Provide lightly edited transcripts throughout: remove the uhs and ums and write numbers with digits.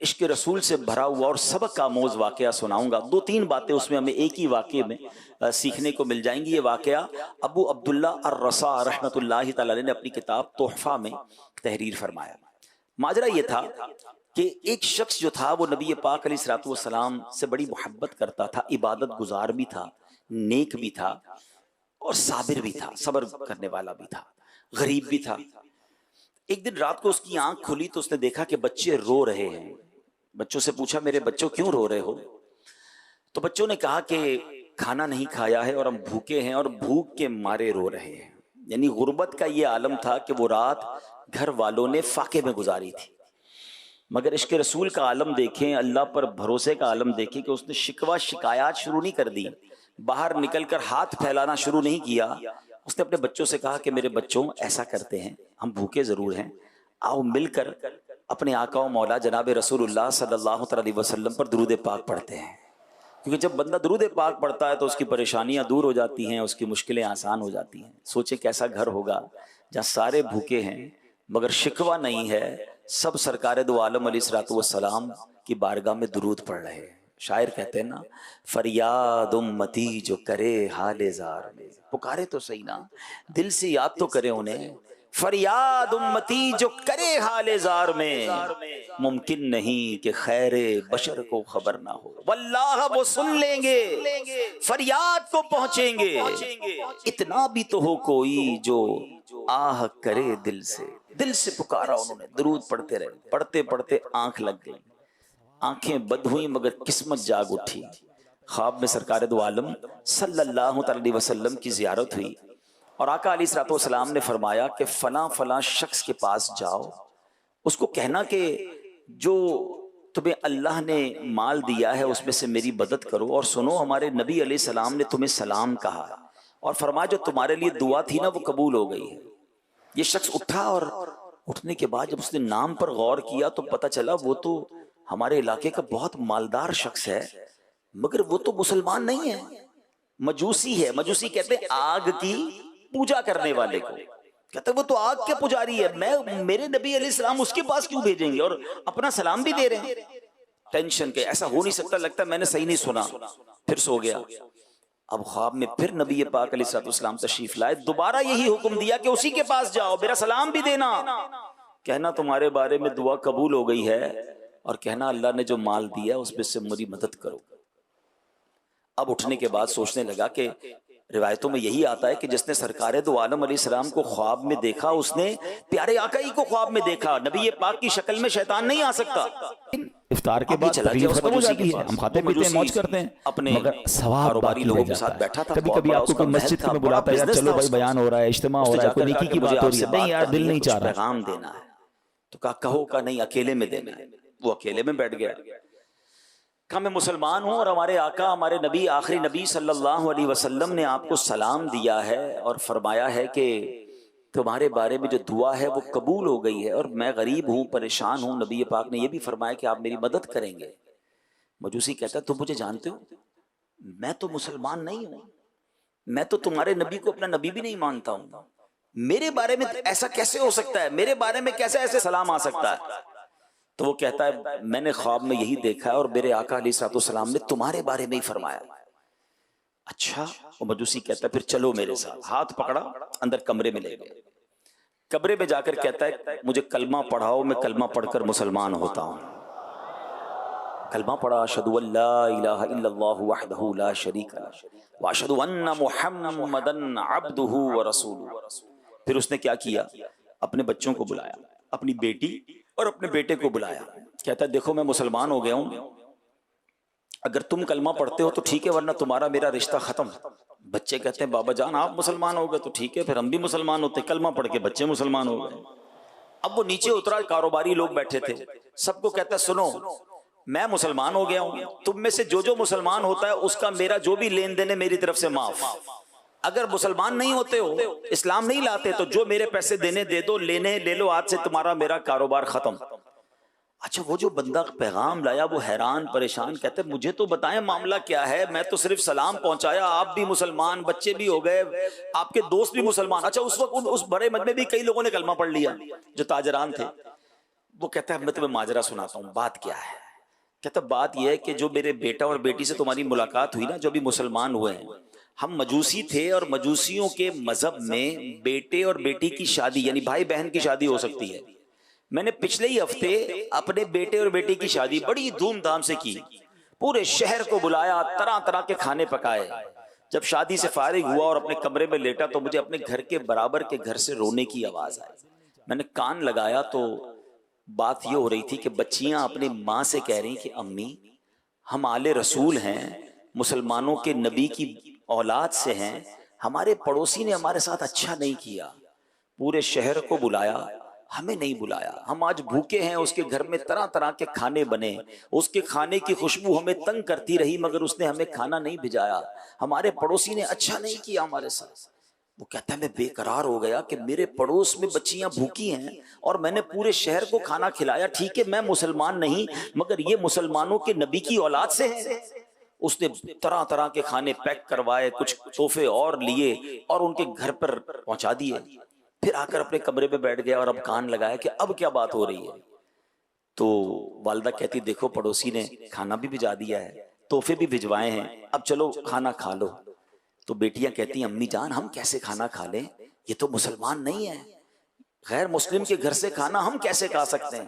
इश्क रसूल से भरा हुआ और सबक का आमोज वाक़या सुनाऊंगा। दो तीन बातें उसमें हमें एक ही वाक़े में सीखने को मिल जाएंगी। ये वाक़या अबू अब्दुल्ला अर्रसा रहमतुल्लाहि तआला अलैह ने अपनी किताब तोहफ़ा में तहरीर फरमाया। माजरा ये था कि एक शख्स जो था वो नबी पाक अलैहिस्सलातु वस्सलाम से बड़ी मोहब्बत करता था, इबादत गुजार भी था, नेक भी था और साबिर भी था, सब्र करने वाला भी था, गरीब भी था। एक दिन रात को उसकी आंख खुली तो उसने देखा कि बच्चे रो रहे हैं। बच्चों से पूछा, मेरे बच्चों क्यों रो रहे हो? तो बच्चों ने कहा कि खाना नहीं खाया है और हम भूखे हैं और भूख के मारे रो रहे हैं। यानी गुर्बत का ये आलम था कि वो रात घर वालों ने फाके में गुजारी थी। मगर इश्क रसूल का आलम देखें, अल्लाह पर भरोसे का आलम देखें कि उसने शिकवा शिकायत शुरू नहीं कर दी, बाहर निकलकर हाथ फैलाना शुरू नहीं किया। उसने अपने बच्चों से कहा कि मेरे बच्चों, ऐसा करते हैं, हम भूखे जरूर हैं, आओ मिलकर अपने आका और मौला जनाब रसूलुल्लाह सल्लल्लाहु अलैहि वसल्लम पर दुरूद पाक पढ़ते हैं। क्योंकि जब बंदा दुरूद पाक पढ़ता है तो उसकी परेशानियां दूर हो जाती हैं, उसकी मुश्किलें आसान हो जाती हैं। सोचे कैसा घर होगा जहाँ सारे भूखे हैं मगर शिकवा नहीं है, सब सरकार दो आलम अलैहिस्सलातु वस्सलाम की बारगाह में दुरूद पढ़ रहे हैं। शायर कहते हैं ना, फरियाद उम्मती जो करे हाले जार में, पुकारे तो सही ना, दिल से याद तो करे उन्हें। फरियाद उम्मती जो करे हाले जार में, मुमकिन नहीं कि खैरे बशर को खबर ना हो। वल्लाह वो सुन लेंगे, फरियाद को पहुंचेंगे। इतना भी तो हो कोई जो आह करे दिल से। दिल से पुकारा उन्होंने, दुरूद पढ़ते रहे, पढ़ते पढ़ते आंख लग गई, आंखें बद हुई मगर किस्मत जाग उठी। ख्वाब में सरकार दो आलम सल्लल्लाहु अलैहि वसल्लम की जियारत हुई और आका अलैहिस्सलातु वस्सलाम ने फरमाया कि फला फला शख्स के पास जाओ, उसको कहना कि जो तुम्हें अल्लाह ने माल दिया है उसमें से मेरी मदद करो, और सुनो हमारे नबी अलैहिस्सलाम ने तुम्हें सलाम कहा और फरमाया जो तुम्हारे लिए दुआ थी ना वो कबूल हो गई है। ये शख्स उठा और उठने के बाद जब उसने नाम पर गौर किया तो पता चला वो तो हमारे इलाके का बहुत मालदार शख्स है, मगर वो तो मुसलमान नहीं है, मजूसी है। मजूसी कहते हैं आग की पूजा करने वाले को, कहते वो तो आग के पुजारी है, मैं मेरे नबी अलैहिस्सलाम उसके पास क्यों भेजेंगे, और अपना सलाम भी दे रहे हैं। टेंशन के, ऐसा हो नहीं सकता, लगता मैंने सही नहीं सुना, फिर सो गया। अब ख्वाब में फिर नबी पाक अलैहिस्सलाम तशरीफ लाए, दोबारा यही हुक्म दिया कि उसी के पास जाओ, मेरा सलाम भी देना, कहना तुम्हारे बारे में दुआ कबूल हो गई है, और कहना अल्लाह ने जो माल दिया उसमें से मेरी मदद करो। अब उठने के बाद सोचने लगा कि रिवायतों में यही आता है कि जिसने सरकार दो आलम अलैहिस्सलाम को ख्वाब में देखा उसने प्यारे आका ही को ख्वाब में देखा। नबी पाक की शक्ल में शैतान नहीं आ सकता। इफ्तार के बाद तकलीफ खत्म हो जाती है, हम खाते पीते हैं, मौज करते हैं, अपने मगर सवाब बाकी लोगों रह के साथ जाता बैठा था। है। कभी कभी आपको कोई मस्जिद में बुलाता है, यार चलो भाई बयान हो रहा है, इज्तिमा हो रहा है, कोई नेकी की बात हो रही है, नहीं यार दिल नहीं चाह रहा, पैगाम देना है, तो कहा कहो का नहीं, अकेले में देना है। वो अकेले में बैठ गया, कहा मैं मुसलमान हूं और हमारे आका हमारे नबी आखिरी नबी सल्लल्लाहु अलैहि वसल्लम ने आपको सलाम दिया है और फरमाया है कि तुम्हारे बारे में जो दुआ है वो कबूल हो गई है, और मैं गरीब हूं, परेशान हूं, नबी पाक ने यह भी फरमाया कि आप मेरी मदद करेंगे। मजूसी कहता है तुम मुझे जानते हो, मैं तो मुसलमान नहीं हूं, मैं तो तुम्हारे नबी को अपना नबी भी नहीं मानता हूं, मेरे बारे में ऐसा कैसे हो सकता है, मेरे बारे में कैसे ऐसे सलाम आ सकता है? तो वो कहता है मैंने ख्वाब में यही देखा है और मेरे आका अलैहिस्सलाम ने तुम्हारे बारे में ही फरमाया। अच्छा, वो मजूसी कहता है फिर चलो मेरे साथ। हाथ पकड़ा, अंदर कमरे में ले गए। कमरे में जाकर कहता है मुझे कलमा पढ़ाओ, मैं कलमा पढ़कर मुसलमान होता हूं। कलमा पढ़ा, अशहदु अल्ला इलाहा इल्लल्लाहु वहदहु ला शरीका लहु व अशहदु अन्ना मुहम्मदन अब्दुहु व रसूलुहु। फिर उसने क्या किया, अपने बच्चों को बुलाया, अपनी बेटी और अपने बेटे को बुलाया। कहता है देखो मैं मुसलमान हो गया हूं, अगर तुम कलमा पढ़ते हो तो ठीक है, वरना तुम्हारा मेरा रिश्ता खत्म। बच्चे कहते हैं बाबा जान आप मुसलमान हो गए तो ठीक है, फिर हम भी मुसलमान होते। कलमा पढ़ के बच्चे मुसलमान हो गए। अब वो नीचे उतरा, कारोबारी लोग बैठे थे, सबको कहता है सुनो मैं मुसलमान हो गया हूं, तुम में से जो जो मुसलमान होता है उसका मेरा जो भी लेन देन है मेरी तरफ से माफ। अगर मुसलमान नहीं होते हो, इस्लाम नहीं लाते, तो जो मेरे पैसे देने दे दो, लेने ले लो, आज से तुम्हारा मेरा कारोबार खत्म। अच्छा, वो जो बंदा पैगाम लाया वो हैरान परेशान, कहते मुझे तो बताएं मामला क्या है, मैं तो सिर्फ सलाम पहुंचाया, आप भी मुसलमान, बच्चे भी हो गए, आपके दोस्त भी मुसलमान। अच्छा, उस वक्त उस बड़े मजमे भी कई लोगों ने कलमा पढ़ लिया जो ताजरान थे। वो कहता है मैं तुम्हें माजरा सुनाता हूँ, बात क्या है। कहता बात यह है कि जो मेरे बेटा और बेटी से तुम्हारी मुलाकात हुई ना, जो अभी मुसलमान हुए हैं, हम मजूसी थे और मजूसियों के मजहब में बेटे और बेटी की शादी यानी भाई बहन की शादी हो सकती है। मैंने पिछले ही हफ्ते अपने बेटे और बेटी की शादी बड़ी धूमधाम से की, पूरे शहर को बुलाया, तरह तरह के खाने पकाए। जब शादी से फारिग हुआ और अपने कमरे में लेटा तो मुझे अपने घर के बराबर के घर से रोने की आवाज आई। मैंने कान लगाया तो बात ये हो रही थी कि बच्चियां अपनी माँ से कह रही कि अम्मी हम आले रसूल हैं, मुसलमानों के नबी की औलाद से हैं, हमारे पड़ोसी ने हमारे साथ अच्छा नहीं किया, पूरे शहर को बुलाया, हमें नहीं बुलाया, हम आज भूखे हैं, उसके घर में तरह तरह के खाने बने, उसके खाने की खुशबू हमें तंग करती रही मगर उसने हमें खाना नहीं भिजाया, हमारे पड़ोसी ने अच्छा नहीं किया हमारे साथ। वो कहता है मैं बेकरार हो गया कि मेरे पड़ोस में बच्चियां भूखी हैं और मैंने पूरे शहर को खाना खिलाया। ठीक है मैं मुसलमान नहीं मगर ये मुसलमानों के नबी की औलाद से है। उसने तरह तरह के खाने पैक करवाए, कुछ तोहफे और लिए और उनके घर पर पहुंचा दिए। फिर आकर अपने कमरे में बैठ गया और अब कान लगाया कि अब क्या बात हो रही है। तो वालिदा कहती देखो पड़ोसी ने खाना भी भिजा दिया है, तोहफे भी भिजवाए हैं, अब चलो खाना खा लो। तो बेटियां कहती अम्मी जान हम कैसे खाना खा लें, ये तो मुसलमान नहीं है, गैर मुस्लिम के घर से खाना हम कैसे खा सकते हैं।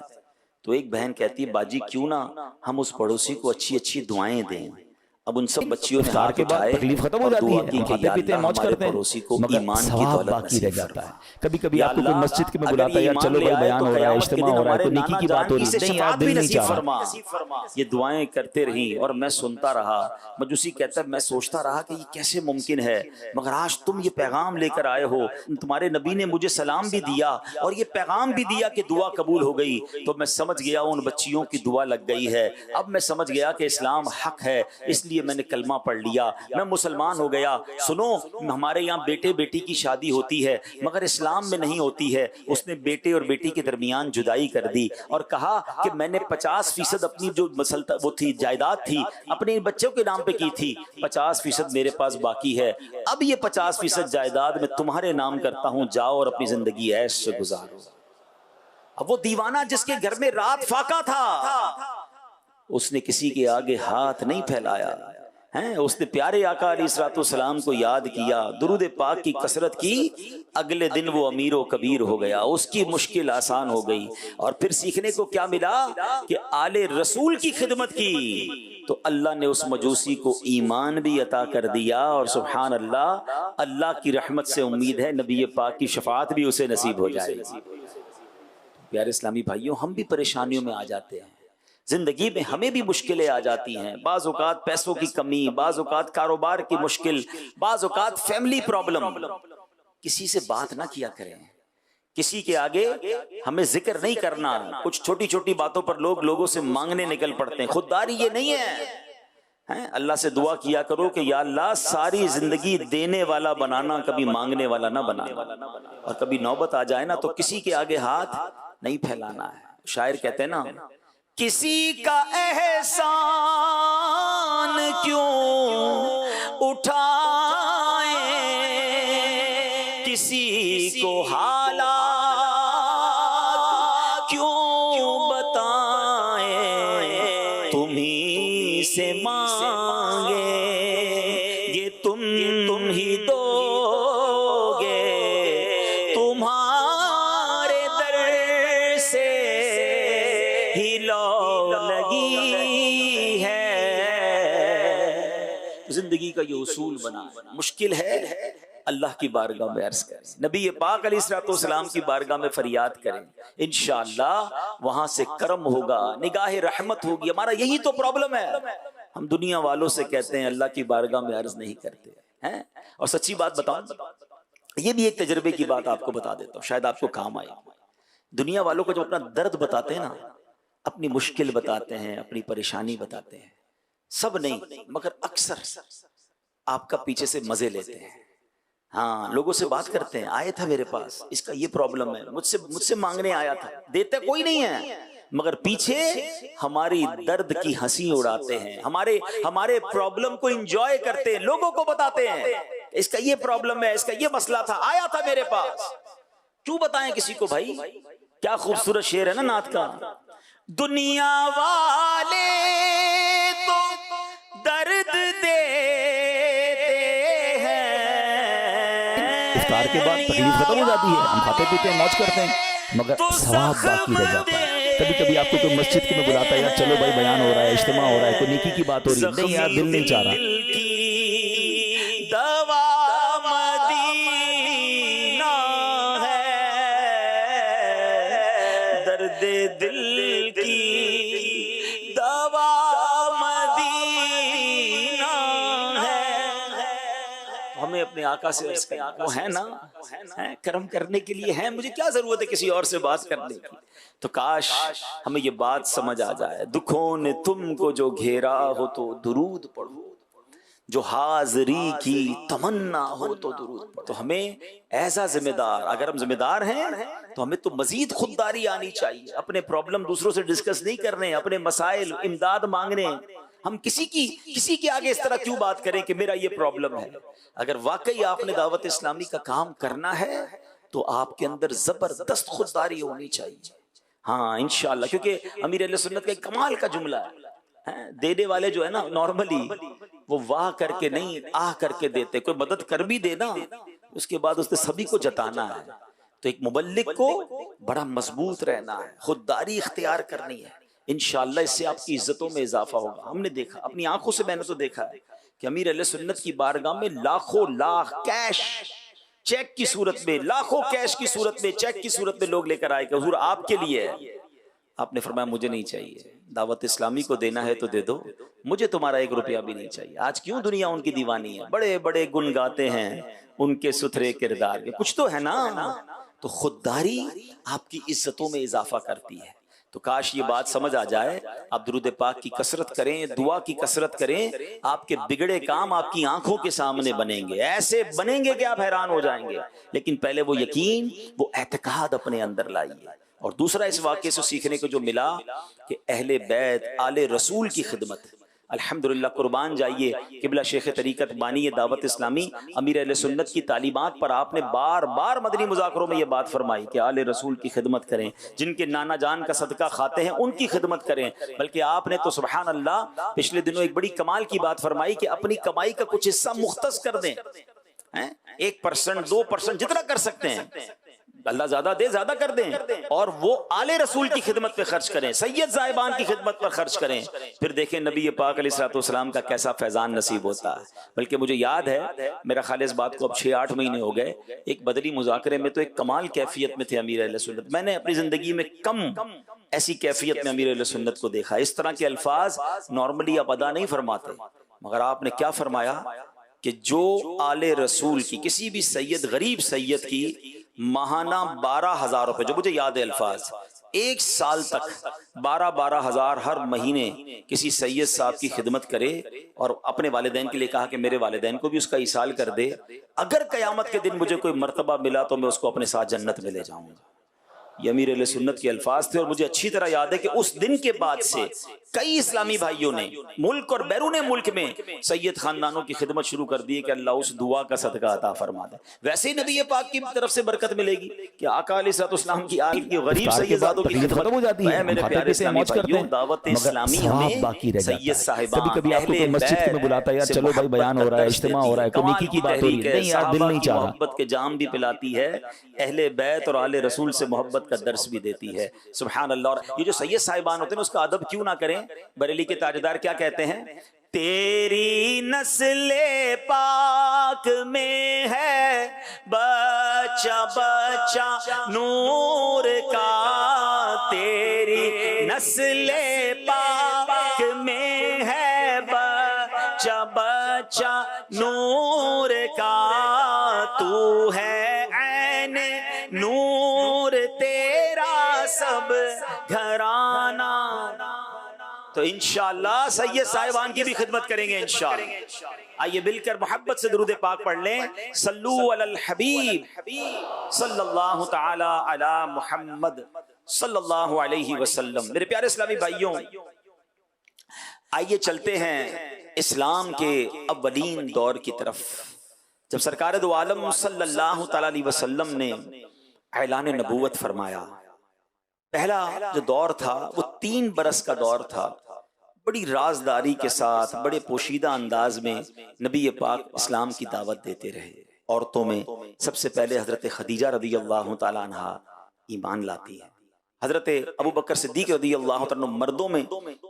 तो एक बहन कहती है बाजी क्यों ना हम उस पड़ोसी को अच्छी अच्छी दुआएं दें। अब उन सब बच्चियों ने हाथ उठाए, तकलीफ खत्म हो जाती है, खाते पीते मौज करते हैं, पड़ोसी को मगर ईमान की सवाब दौलत बाकी रह जाता है। कभी या कभी आपको कोई अल्लाह, मस्जिद में अगर बुलाता है ये यार ईमान चलो ले भाई आए बयान तो हो रहा है, कयामत के इज्तिमा दिन हो रहा है, हमारे कोई नेकी नाना की बात जान हो की रही है, नहीं यार शफाअत दिल भी नहीं नसीब चाह फरमा। रहा। ये दुआएं करते रही और मैं सुनता रहा। मजूसी कहता है मैं सोचता रहा कि ये कैसे मुमकिन है, मगर आज तुम ये पैगाम लेकर आए हो, तुम्हारे नबी ने मुझे सलाम भी दिया और ये पैगाम भी दिया कि दुआ कबूल हो गई। तो मैं समझ गया उन बच्चियों की दुआ लग गई है। अब मैं समझ गया कि इस्लाम हक है, इसलिए मैंने कलमा पढ़ लिया, मैं मुसलमान हो गया। सुनो हमारे यहाँ बेटे बेटी की शादी होती है मगर इस्लाम में नहीं होती है। उसने बेटे और बेटी के दरमियान जुदाई कर दी और कहा कि मैंने 50% अपनी जो वो थी जायदाद थी अपने बच्चों के नाम पे की थी, 50% मेरे पास बाकी है। अब ये 50% जायदाद मैं तुम्हारे नाम करता हूं, जाओ और अपनी जिंदगी ऐश से गुजारो। अब वो दीवाना जिसके घर में रात फाका था उसने किसी के आगे हाथ नहीं फैलाया है, उसने प्यारे आका अलैहिस्सलाम को याद किया, दुरूद पाक की कसरत की। अगले दिन वो अमीरो कबीर हो गया, उसकी मुश्किल आसान हो गई। और फिर सीखने को क्या मिला कि आले रसूल की खिदमत की तो अल्लाह ने उस मजूसी को ईमान भी अता कर दिया। और सुभान अल्लाह, अल्लाह की रहमत से उम्मीद है नबी पाक की शफाअत भी उसे नसीब हो जाएगी। प्यारे इस्लामी भाइयों, हम भी परेशानियों में आ जाते हैं, जिंदगी में हमें भी मुश्किलें आ जाती हैं। बाज़ औक़ात पैसों की कमी, बाज़ औक़ात कारोबार की मुश्किल, बाज़ औक़ात फैमिली प्रॉब्लम। किसी से बात ना किया करें, किसी के आगे हमें जिक्र नहीं करना। कुछ छोटी छोटी बातों पर लोगों से मांगने निकल पड़ते हैं, खुददारी ये नहीं है। अल्लाह से दुआ किया करो कि या अल्लाह सारी जिंदगी देने वाला बनाना, कभी मांगने वाला ना बनाना। और कभी नौबत आ जाए ना तो किसी के आगे हाथ नहीं फैलाना है। शायर कहते हैं ना, किसी का एहसान क्यों उठाए, किसी को हालात क्यों बताए, तुम्ही से मांगे ये तुम ही दोगे, तुम्हारे दर से ही लो लगी है। जिंदगी का ये उसूल बना, मुश्किल है अल्लाह की बारगाह में अर्ज करें, नबी पाक अलैहिस्सलाम की बारगाह में फरियाद करें, इंशाअल्लाह वहां से करम होगा, निगाह रहमत होगी। हमारा यही तो प्रॉब्लम है, हम दुनिया वालों से कहते हैं अल्लाह की बारगाह में अर्ज नहीं करते हैं। और सच्ची बात बताऊं, ये भी एक तजर्बे की बात आपको बता देता हूँ, शायद आपको काम आए। दुनिया वालों को जब अपना दर्द बताते हैं ना, अपनी मुश्किल बताते हैं, अपनी परेशानी बताते हैं, सब नहीं मगर अक्सर आपका पीछे से मजे लेते हैं। हाँ, लोगों से बात करते हैं, आया था मेरे पास, इसका ये प्रॉब्लम है, मुझसे मांगने आया था, देते कोई नहीं है, मगर पीछे हमारी दर्द की हंसी उड़ाते हैं, हमारे प्रॉब्लम को एंजॉय करते हैं, लोगों को बताते हैं इसका ये प्रॉब्लम है, इसका ये मसला था, आया था मेरे पास। क्यों बताएं किसी को भाई? क्या खूबसूरत शेर है ना नात का। दुनिया वाले तो दर्द देते हैं, इफ्तार के बाद तकलीफ खत्म हो जाती है, हम खाते पीते हैं, मौज करते हैं, मगर सवाब बाकी रह जाता है। कभी कभी आपको कोई मस्जिद में बुलाता है, यार चलो भाई बयान हो रहा है, इज्तिमा हो रहा है, कोई नेकी की बात हो रही है, नहीं यार दिल नहीं चाह रहा। दवा मदीना है, दर्द दिल की दवा मदीना है। हमें अपने आका से अर्ज करना, वो है ना, है करम करने के लिए है, मुझे क्या जरूरत है किसी और से बात करने की। तो काश हमें ये बात समझ आ जाए, दुखों ने तुमको जो घेरा हो तो दुरूद पढ़ो, जो हाजिरी की तमन्ना हो तो दुरूद पढ़ो। तो हमें ऐसा जिम्मेदार, अगर हम जिम्मेदार हैं तो हमें तो मजीद खुददारी आनी चाहिए। अपने प्रॉब्लम दूसरों से डिस्कस नहीं करने, अपने मसाइल इमदाद मांगने। हम किसी के आगे इस तरह क्यों बात करें कि मेरा ये प्रॉब्लम है। अगर वाकई आपने दावत इस्लामी का काम करना है तो आपके अंदर जबरदस्त खुददारी होनी चाहिए। हाँ इंशाअल्लाह, क्योंकि अमीर अहले सुन्नत का एक कमाल का जुमला है, देने वाले जो है ना नॉर्मली वो वाह करके नहीं आह करके देते। कोई मदद कर भी देना उसके बाद उसने सभी को जताना है। तो एक मुबल्लिग को बड़ा मजबूत रहना है, खुददारी इख्तियार करनी है। इंशाअल्लाह इससे आपकी इज्जतों में इजाफा होगा। हमने देखा अपनी आंखों से, मैंने तो देखा है कि अमीर अहले सुन्नत की बारगाह में लाखों लाख कैश चेक की सूरत में, लाखों कैश की सूरत में, चेक की सूरत में लोग लेकर आए कि हुजूर आपके लिए है। आपने फरमाया मुझे नहीं चाहिए, दावत इस्लामी को देना है तो दे दो, मुझे तुम्हारा 1 रुपया भी नहीं चाहिए। आज क्यों दुनिया उनकी दीवानी है, बड़े बड़े गुन गाते हैं उनके सुथरे किरदार के, कुछ तो है ना। तो खुददारी आपकी इज्जतों में इजाफा करती है। तो काश ये बात समझ आ जाए। आप दुरूद पाक की कसरत करें, दुआ की कसरत करें, आपके बिगड़े काम आपकी आंखों के सामने बनेंगे, ऐसे बनेंगे कि आप हैरान हो जाएंगे। लेकिन पहले वो यकीन, वो एतकाद अपने अंदर लाइए। और दूसरा इस वाक़े से सीखने को जो मिला कि अहले बैत आले रसूल की खिदमत, अल्हम्दुलिल्लाह कुर्बान जाइए। किबला शेख तरीकत बानी दावत इस्लामी अमीर अहले सुन्नत की तालीमात पर आपने बार बार मदनी मुज़ाकरों में ये बात फरमाई कि आले रसूल की खिदमत करें, जिनके नाना जान का सदका खाते हैं उनकी खिदमत करें। बल्कि आपने तो सुबहान अल्लाह पिछले दिनों एक बड़ी कमाल की बात फरमाई कि अपनी कमाई का कुछ हिस्सा मुख्तस कर दें, 1%, 2% जितना कर सकते हैं, अल्लाह ज्यादा दे ज्यादा कर दें, और वो आले रसूल की खिदमत पे खर्च करें, सैयद साहिबान की खिदमत पर खर्च करें। फिर देखें नबी पाक अलैहिस्सलाम का कैसा फैजान नसीब होता है। बल्कि मुझे याद है, मेरा ख्याल इस बात को अब 6-8 महीने हो गए, एक बदरी मुज़ाकरे में तो एक कमाल कैफियत में थे अमीर अहले सुन्नत। मैंने अपनी जिंदगी में कम ऐसी कैफियत में अमीर अहले सुन्नत को देखा। इस तरह के अल्फाज नॉर्मली आप अदा नहीं फरमाते, मगर आपने क्या फरमाया कि जो आले रसूल की, किसी भी सैयद, गरीब सैयद की माहाना 12,000 रुपए, जो मुझे याद है अल्फाज, 1 साल तक 12,000 हर महीने किसी सैयद साहब की खिदमत करे और अपने वालिदैन के लिए कहा कि मेरे वालिदैन को भी उसका इसाल कर दे, अगर कयामत के दिन मुझे कोई मर्तबा मिला तो मैं उसको अपने साथ जन्नत में ले जाऊंगा। ये अमीर अहले सुन्नत के अल्फाज थे। और मुझे अच्छी तरह याद है कि उस दिन के बाद से कई इस्लामी भाइयों ने मुल्क और बैरून मुल्क में सैयद खानदानों की खिदमत शुरू कर दी कि अल्लाह उस दुआ का सदका अता फरमा दे। वैसे ही नबी पाक की तरफ से बरकत मिलेगी कि आका अलैहिस्सलाम की आल की गरीब सैयदादों की खिदमत हो जाती है। मेरे प्यारे इस्लामी भाइयों, दावत इस्लामी हमें सैयद साहिबान, कभी आपको कोई मस्जिद में बुलाता है, यार चलो भाई बयान हो रहा है, इज्तिमा हो रहा है, कोई नेकी की बात हो रही है, नहीं यार दिल नहीं चाह रहा। मोहब्बत के जाम भी पिलाती है, अहले बैत और आले रसूल से मोहब्बत का दर्स भी देती है। सुभान अल्लाह। और ये जो सैयद साहिबान होते हैं उसका अदब क्यों ना करें। बरेली के ताजदार क्या कहते हैं, तेरी नस्ले पाक में है बच्चा बच्चा नूर का, तेरी नस्ले पाक में है बच्चा बच्चा नूर का, तू है ऐन नूर तेरा सब घराना। तो इंशाअल्लाह सैयद साहिबान की भी खिदमत करेंगे इंशाअल्लाह। आइए मिलकर मोहब्बत से दुरूद पाक पढ़ लें। सल्लू अलल हबीब सल्लल्लाहु तआला अला मुहम्मद सल्लल्लाहु अलैहि वसल्लम। मेरे प्यारे इस्लामी भाइयों, आइए चलते हैं इस्लाम के अव्वलीन दौर की तरफ, जब सरकार दो आलम सल्लल्लाहु तआला अलैहि वसल्लम ने ऐलान नबूवत फरमाया। पहला जो दौर था वो 3 बरस का दौर था। बड़ी राजदारी के साथ, बड़े पोशीदा अंदाज में नबी पाक इस्लाम की दावत देते रहे। औरतों में सबसे पहले हजरत खदीजा रदी अल्लाह तआला अन्हा ईमान लाती है। हजरत अबू बकर सिद्दीक रदी अल्लाह तआला मर्दों में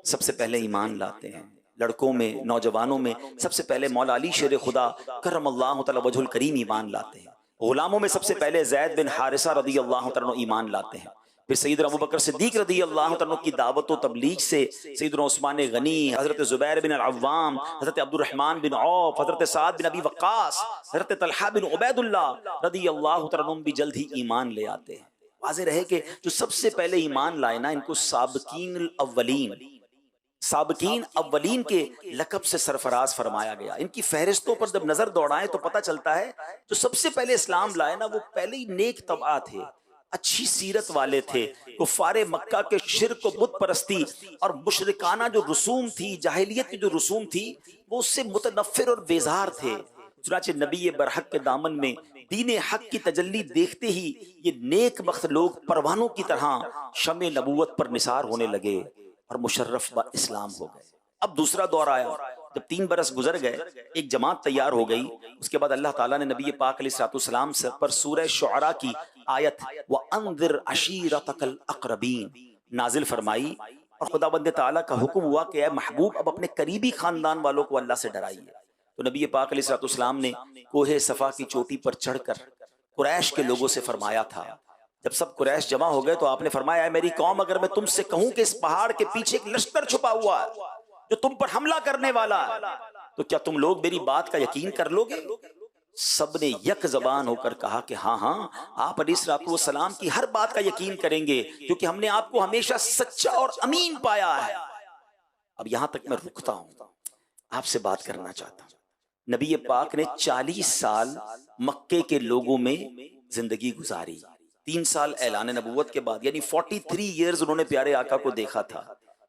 सबसे पहले ईमान लाते हैं। लड़कों में, नौजवानों में सबसे पहले मौला अली शेर खुदा करमल्लाहु तआला वजहुल करीम ईमान लाते हैं। गुलामों में सबसे पहले ज़ैद बिन हारिसा रदी अल्लाह तआला ईमान लाते हैं। फिर सैयदना अबू बकर सिद्दीक रदी अल्लाह तआला की दावत व तबलीग से सैयदना उस्मान गनी, हजरत जुबैर बिन अल-अव्वाम, हजरत अब्दुर्रहमान बिन औफ, हजरत साद बिन अबी वक्कास, हजरत तलहा बिन उबैदुल्लाह रदी अल्लाह तआला भी जल्द ही ईमान ले आते हैं। वाज़ेह रहे कि जो सबसे पहले ईमान लाए ना, इनको साबकीन अव्वलीन के लक़ब से सरफराज फरमाया गया। इनकी फहरिस्तों पर जब नजर दौड़ाएं तो पता चलता है जो सबसे पहले इस्लाम लाए ना, वो पहले ही नेक तबआ थे, अच्छी सीरत वाले थे। कुफ़ारे मक्का के शिर्क व बुत परस्ती और मुशरिकाना जो रसूम थी, जाहिलियत की जो रसूम थी, वो उससे मुतनफ़िर और बेजार थे। चुनांचे नबी बरहक के दामन में दीन हक की तजल्ली देखते ही ये नेक बख्त लोग परवानों की तरह शमे नबूवत पर निसार होने लगे और मुशर्रफ ब इस्लाम हो गए। अब दूसरा दौर आया, जब 3 बरस गुजर गए, एक जमात तैयार हो गई। उसके बाद अल्लाह ताला ने नबी पाक अलैहिस्सलाम से पर सूरह शुअरा की आयत व अंज़िर अशीरतकल अक़रबीन नाजिल फरमाई और खुदाबंद ताला का हुक्म हुआ कि ऐ महबूब अब अपने करीबी खानदान वालों को अल्लाह से डराइए। तो नबी पाक अलैहिस्सलाम ने कोहे सफ़ा की चोटी पर चढ़कर कुरैश के लोगों से फरमाया था। जब सब कुरैश जमा हो गए तो आपने फरमाया, है मेरी कौम, अगर मैं तुमसे कहूं कि इस पहाड़ के पीछे एक लश्कर छुपा हुआ है जो तुम पर हमला करने वाला है, तो क्या तुम लोग मेरी बात का यकीन कर लोगे? सबने यक जबान होकर कहा कि हाँ हाँ, आप अलैहिस्सलाम की हर बात का यकीन करेंगे क्योंकि हमने आपको हमेशा सच्चा और अमीन पाया है। अब यहां तक मैं रुकता हूं, आपसे बात करना चाहता हूं। नबी पाक ने 40 साल मक्के के लोगों में जिंदगी गुजारी। 3 साल ऐलान नबूवत के बाद, यानी 43 इयर्स उन्होंने प्यारे आका को देखा था।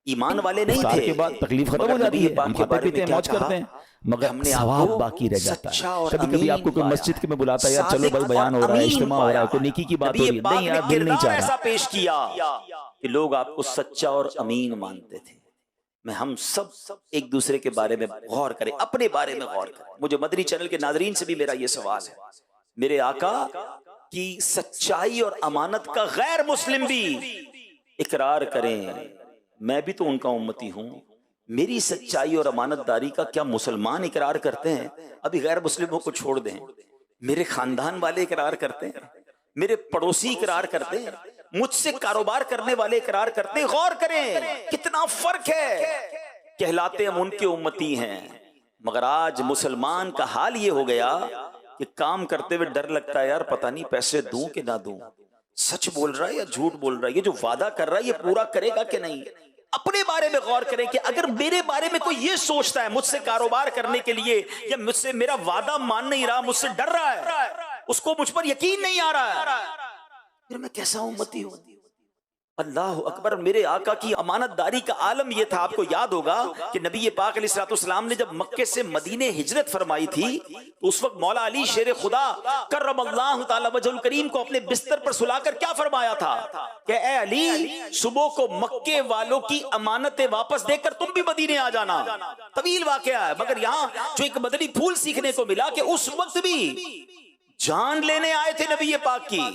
ईमान वाले नहीं थे, के बाद तकलीफ खत्म हो जाती है, हम खाते पीते हैं, मौज करते हैं, मगर हमने सवाब बाकी रह जाता है। कभी कभी आपको कोई मस्जिद के में बुलाता है, यार चलो भाई बयान हो रहा है, इज्तिमा हो रहा है, कोई नेकी की बात हो रही है, नहीं यार दिल नहीं चाह रहा। ऐसा पेश किया कि लोग आपको सच्चा और अमीन मानते थे। मैं हम सब एक दूसरे के बारे में गौर करें, अपने बारे में गौर करें। मुझे मदनी चैनल के नाजरीन से भी मेरा ये सवाल है, मेरे आका की सच्चाई और अमानत का गैर मुस्लिम भी इकरार करें, मैं भी तो उनका उम्मती हूं। मेरी सच्चाई और अमानतदारी का क्या मुसलमान इकरार करते हैं? अभी गैर मुस्लिमों को छोड़ दें, मेरे खानदान वाले इकरार करते हैं, मेरे पड़ोसी इकरार करते हैं, मुझसे कारोबार करने वाले इकरार करते हैं। गौर करें कितना फर्क है। कहलाते हम उनके उम्मती हैं, मगर आज मुसलमान का हाल ये हो गया कि काम करते हुए डर लगता है, यार पता नहीं पैसे दूं कि ना दूं, सच बोल रहा है या झूठ बोल रहा है, ये जो वादा कर रहा है ये पूरा करेगा कि नहीं। अपने बारे में गौर करें कि अगर मेरे बारे में कोई ये सोचता है मुझसे कारोबार करने के लिए, या मुझसे मेरा वादा मान नहीं रहा, मुझसे डर रहा है, उसको मुझ पर यकीन नहीं आ रहा है, फिर मैं कैसा उम्मती हूं? अल्लाह अकबर। मेरे आका की अमानतदारी का आलम यह था, आपको याद होगा कि नबी पाक अलैहिस्सलाम ने जब मक्के से मदीने हिजरत फरमाई थी तो उस वक्त मौला अली शेर खुदा करमल्लाहु तआला वजहुल करीम को अपने बिस्तर पर सुलाकर क्या फरमाया था कि ए अली, सुबह को मक्के वालों की अमानतें वापस देकर तुम भी मदीने आ जाना। तवील वाकया है, मगर यहाँ जो एक मदनी फूल सीखने को मिला कि उस वक्त भी जान लेने आए थे नबी पाक की,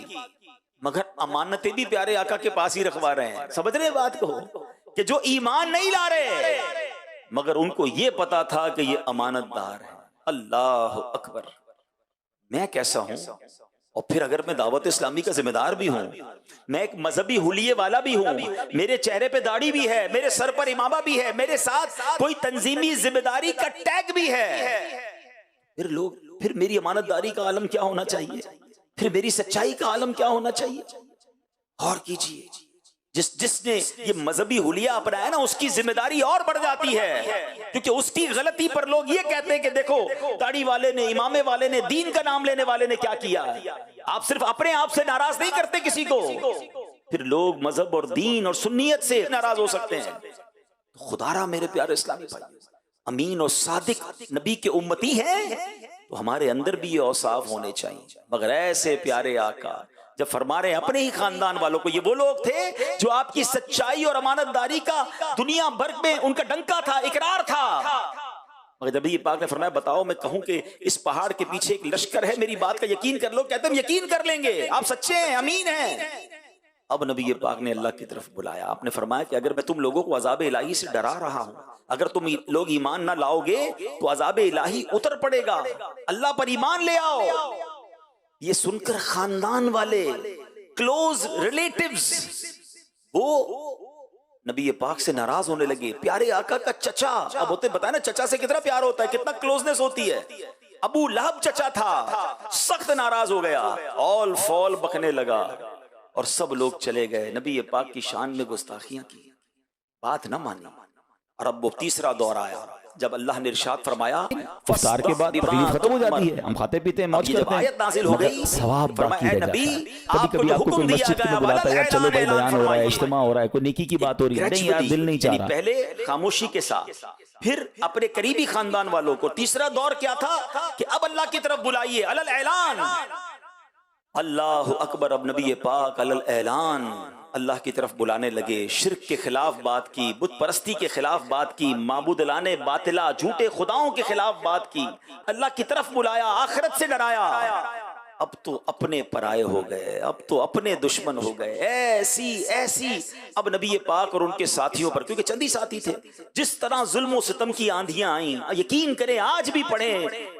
मगर अमानतें भी प्यारे आका के पास ही रखवा रहे हैं। समझ रहे बात को कि जो ईमान नहीं ला रहे, मगर उनको ये पता था कि ये अमानतदार है। अल्लाह अकबर। मैं कैसा हूं? और फिर अगर मैं दावत इस्लामी का जिम्मेदार भी हूं, मैं एक मजहबी हुलिये वाला भी हूं, मेरे चेहरे पे दाढ़ी भी है, मेरे सर पर इमामा भी है, मेरे साथ कोई तंजीमी जिम्मेदारी का टैग भी है, फिर मेरी अमानतदारी का आलम क्या होना चाहिए? फिर मेरी सच्चाई का आलम क्या होना चाहिए? और कीजिए, जिसने ये मजहबी हुलिया अपनाया ना, उसकी जिम्मेदारी और बढ़ जाती है, क्योंकि उसकी गलती पर लोग ये कहते हैं कि देखो दाढ़ी वाले ने, इमामे वाले ने, दीन का नाम लेने वाले ने क्या किया है। आप सिर्फ अपने आप से नाराज नहीं करते किसी को, फिर लोग मजहब और दीन और सुन्नियत से नाराज हो सकते हैं। तो खुदारा मेरे प्यारे इस्लामी भाई, अमीन और सादिक नबी के उम्मती हैं तो हमारे अंदर भी ये औसाफ होने चाहिए। मगर ऐसे प्यारे आका जब फरमा रहे हैं अपने ही खानदान वालों को, ये वो लोग थे जो आपकी सच्चाई और अमानतदारी का दुनिया भर में उनका डंका था, इकरार था। मगर नबी पाक ने फरमाया बताओ मैं कहूं कि इस पहाड़ के पीछे एक लश्कर है, मेरी बात का यकीन कर लो, कहते हम यकीन कर लेंगे, आप सच्चे हैं, अमीन हैं। अब नबी पाक ने अल्लाह की तरफ बुलाया, आपने फरमाया कि अगर मैं तुम लोगों को अज़ाब इलाही से डरा रहा हूं, अगर तुम लोग ईमान ना लाओगे तो अज़ाब इलाही उतर पड़ेगा, अल्लाह पर ईमान ले आओ। ये सुनकर खानदान वाले, क्लोज रिलेटिव्स, वो नबी पाक से नाराज होने लगे। प्यारे आका का चचा, अब होते बताया ना चचा से कितना प्यार होता है, कितना क्लोजनेस होती है। अबू लहब चचा था, सख्त नाराज हो गया, ऑल फॉल बकने लगा और सब लोग चले गए। नबी पाक की शान में गुस्ताखियां की, बात ना मानी। और अब वो तीसरा दौर आया जब अल्लाह ने इरशाद फरमाया इफ्तार के बाद तकलीफ खत्म हो जाती है, हम खाते पीते हैं, मौज करते हैं, आयत नाज़िल हो गई, सवाब बाकी रह जाता है। कभी कभी आपको कोई मस्जिद में बुलाता है, यार चलो भाई बयान हो रहा है, इज्तिमा हो रहा है, कोई नेकी की बात हो रही है, नहीं यार दिल नहीं चाह रहा। पहले खामोशी के साथ, फिर अपने करीबी खानदान वालों को। तीसरा दौर क्या था कि अब अल्लाह की तरफ बुलाइए, अलल ऐलान, अल्लाह अकबर। अब नबी पाक अलल ऐलान अल्लाह की तरफ बुलाने लगे। शिर्क के खिलाफ बात की, बुत परस्ती के खिलाफ बात की, माबूद लाने बातिला झूठे खुदाओं के खिलाफ बात की, अल्लाह की तरफ बुलाया, आखिरत से डराया। अब तो अपने पराये हो गए, अब तो अपने दुश्मन हो गए, ऐसी ऐसी। अब नबी पाक और उनके साथियों पर, क्योंकि चंद ही साथी थे, जिस तरह जुल्म सितम की आंधियां आई, यकीन करें आज भी पढ़े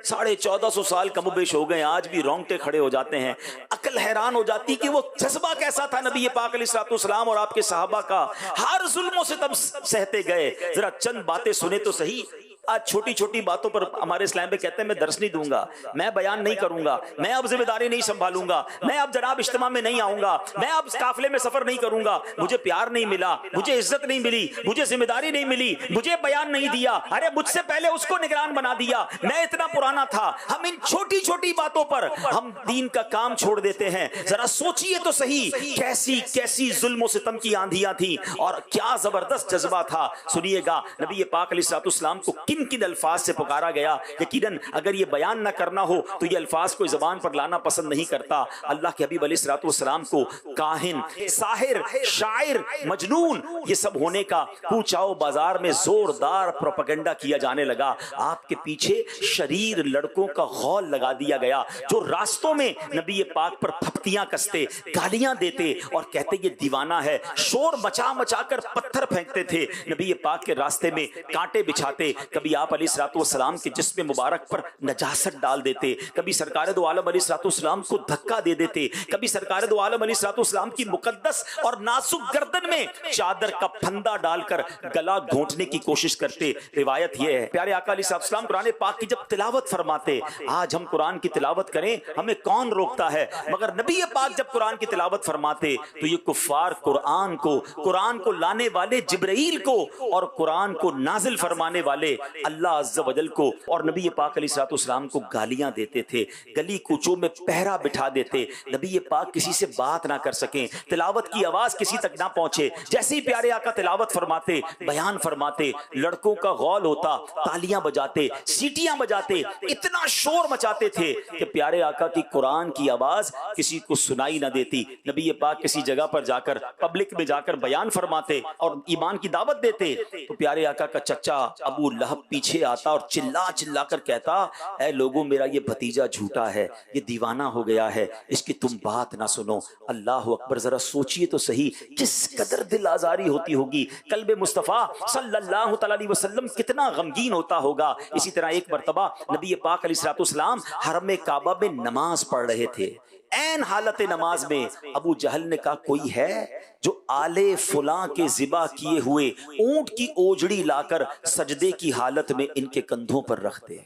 1450 साल कमोबेश हो गए, आज भी रोंगटे खड़े हो जाते हैं। अकल हैरान हो जाती कि वो जज्बा कैसा था नबी पाक अलैहिस्सलाम और आपके सहाबा का। हर जुल्म सितम सहते गए। जरा चंद बातें सुने तो सही। आज छोटी छोटी बातों पर हमारे इस्लाम में कहते हैं मैं दर्स नहीं दूंगा, मैं बयान नहीं करूंगा, मैं अब जिम्मेदारी नहीं संभालूंगा, मैं अब जनाब इज्तिमा में नहीं आऊंगा, मैं अब काफिले में सफर नहीं करूंगा, मुझे प्यार नहीं मिला, मुझे इज्जत नहीं मिली, मुझे जिम्मेदारी नहीं मिली, मुझे बयान नहीं दिया, अरे मुझसे पहले उसको निगरान बना दिया, मैं इतना पुराना था। हम इन छोटी छोटी बातों पर हम दीन का काम छोड़ देते हैं। जरा सोचिए तो सही, कैसी कैसी जुल्म सितम की आंधियां थी और क्या जबरदस्त जज्बा था। सुनिएगा नबी पाक अलैहिस्सलाम को किन किन अल्फाज से पुकारा गया। यकीनन अगर ये बयान ना करना हो तो ये अल्फाज कोई ज़बान पर लाना पसंद नहीं करता। अल्लाह के हबीब अलैहिस्सलाम को काहिन, साहिर, शायर, मजनून ये सब होने का पूछाओ बाजार में जोरदार प्रोपेगेंडा किया जाने लगा। आपके पीछे शरीर लड़कों का गौल लगा दिया गया जो रास्तों में नबी पाक पर फप्तियां कसते, गालियां देते और कहते ये दीवाना है। शोर मचा मचा कर पत्थर फेंकते थे, नबी पाक के रास्ते में कांटे बिछाते, कभी आप अलैहिस्सलाम के जिस्म मुबारक पर नजासत डाल देते, कभी सरकार दो आलम अलैहिस्सलाम को धक्का दे देते, कभी सरकार दो आलम अलैहिस्सलाम की मुकद्दस और नाजुक गर्दन में चादर का फंदा डालकर गला घोंटने की कोशिश करते। रिवायत यह है प्यारे आका अलैहिस्सलाम कुरान पाक की जब तिलावत फरमाते, आज हम कुरान की तिलावत करें हमें कौन रोकता है, मगर नबी पाक जब कुरान की तिलावत फरमाते तो ये कुफ्फार कुरान को लाने वाले जिब्राइल को और कुरान को नाजिल फरमाने वाले अल्लाह अज़्ज़ा वजल को और नबी पाक अलैहिस्सलाम को गालियां देते थे, गली कूचों में पहरा बिठा देते, नबी पाक किसी से बात ना कर सकें, तिलावत की आवाज किसी तक ना पहुंचे। जैसे ही प्यारे आका तिलावत फरमाते, बयान फरमाते, लड़कों का गौल होता, तालियां बजाते, सीटियां बजाते, इतना शोर मचाते थे कि प्यारे आका की कुरान की आवाज किसी को सुनाई ना देती। नबी पाक किसी जगह पर जाकर, पब्लिक में जाकर बयान फरमाते और ईमान की दावत देते तो प्यारे आका का चचा अबू लहब पीछे आता और चिल्ला चिल्ला कर कहता, ऐ लोगों मेरा ये भतीजा झूठा है, ये दीवाना हो गया है, इसकी तुम बात ना सुनो। अल्लाह अकबर, जरा सोचिए तो सही किस कदर दिल आजारी होती होगी, कल्बे मुस्तफ़ा सल्लल्लाहु अलैहि वसल्लम कितना गमगीन होता होगा। इसी तरह एक मर्तबा नबी पाक अलैहिस्सलाम हरम काबा में नमाज पढ़ रहे थे। ऐन हालत नमाज में अबू जहल ने कहा, कोई है जो आले फुला के ज़िबा किए हुए ऊंट की ओजड़ी लाकर सजदे की हालत में इनके कंधों पर रख दे।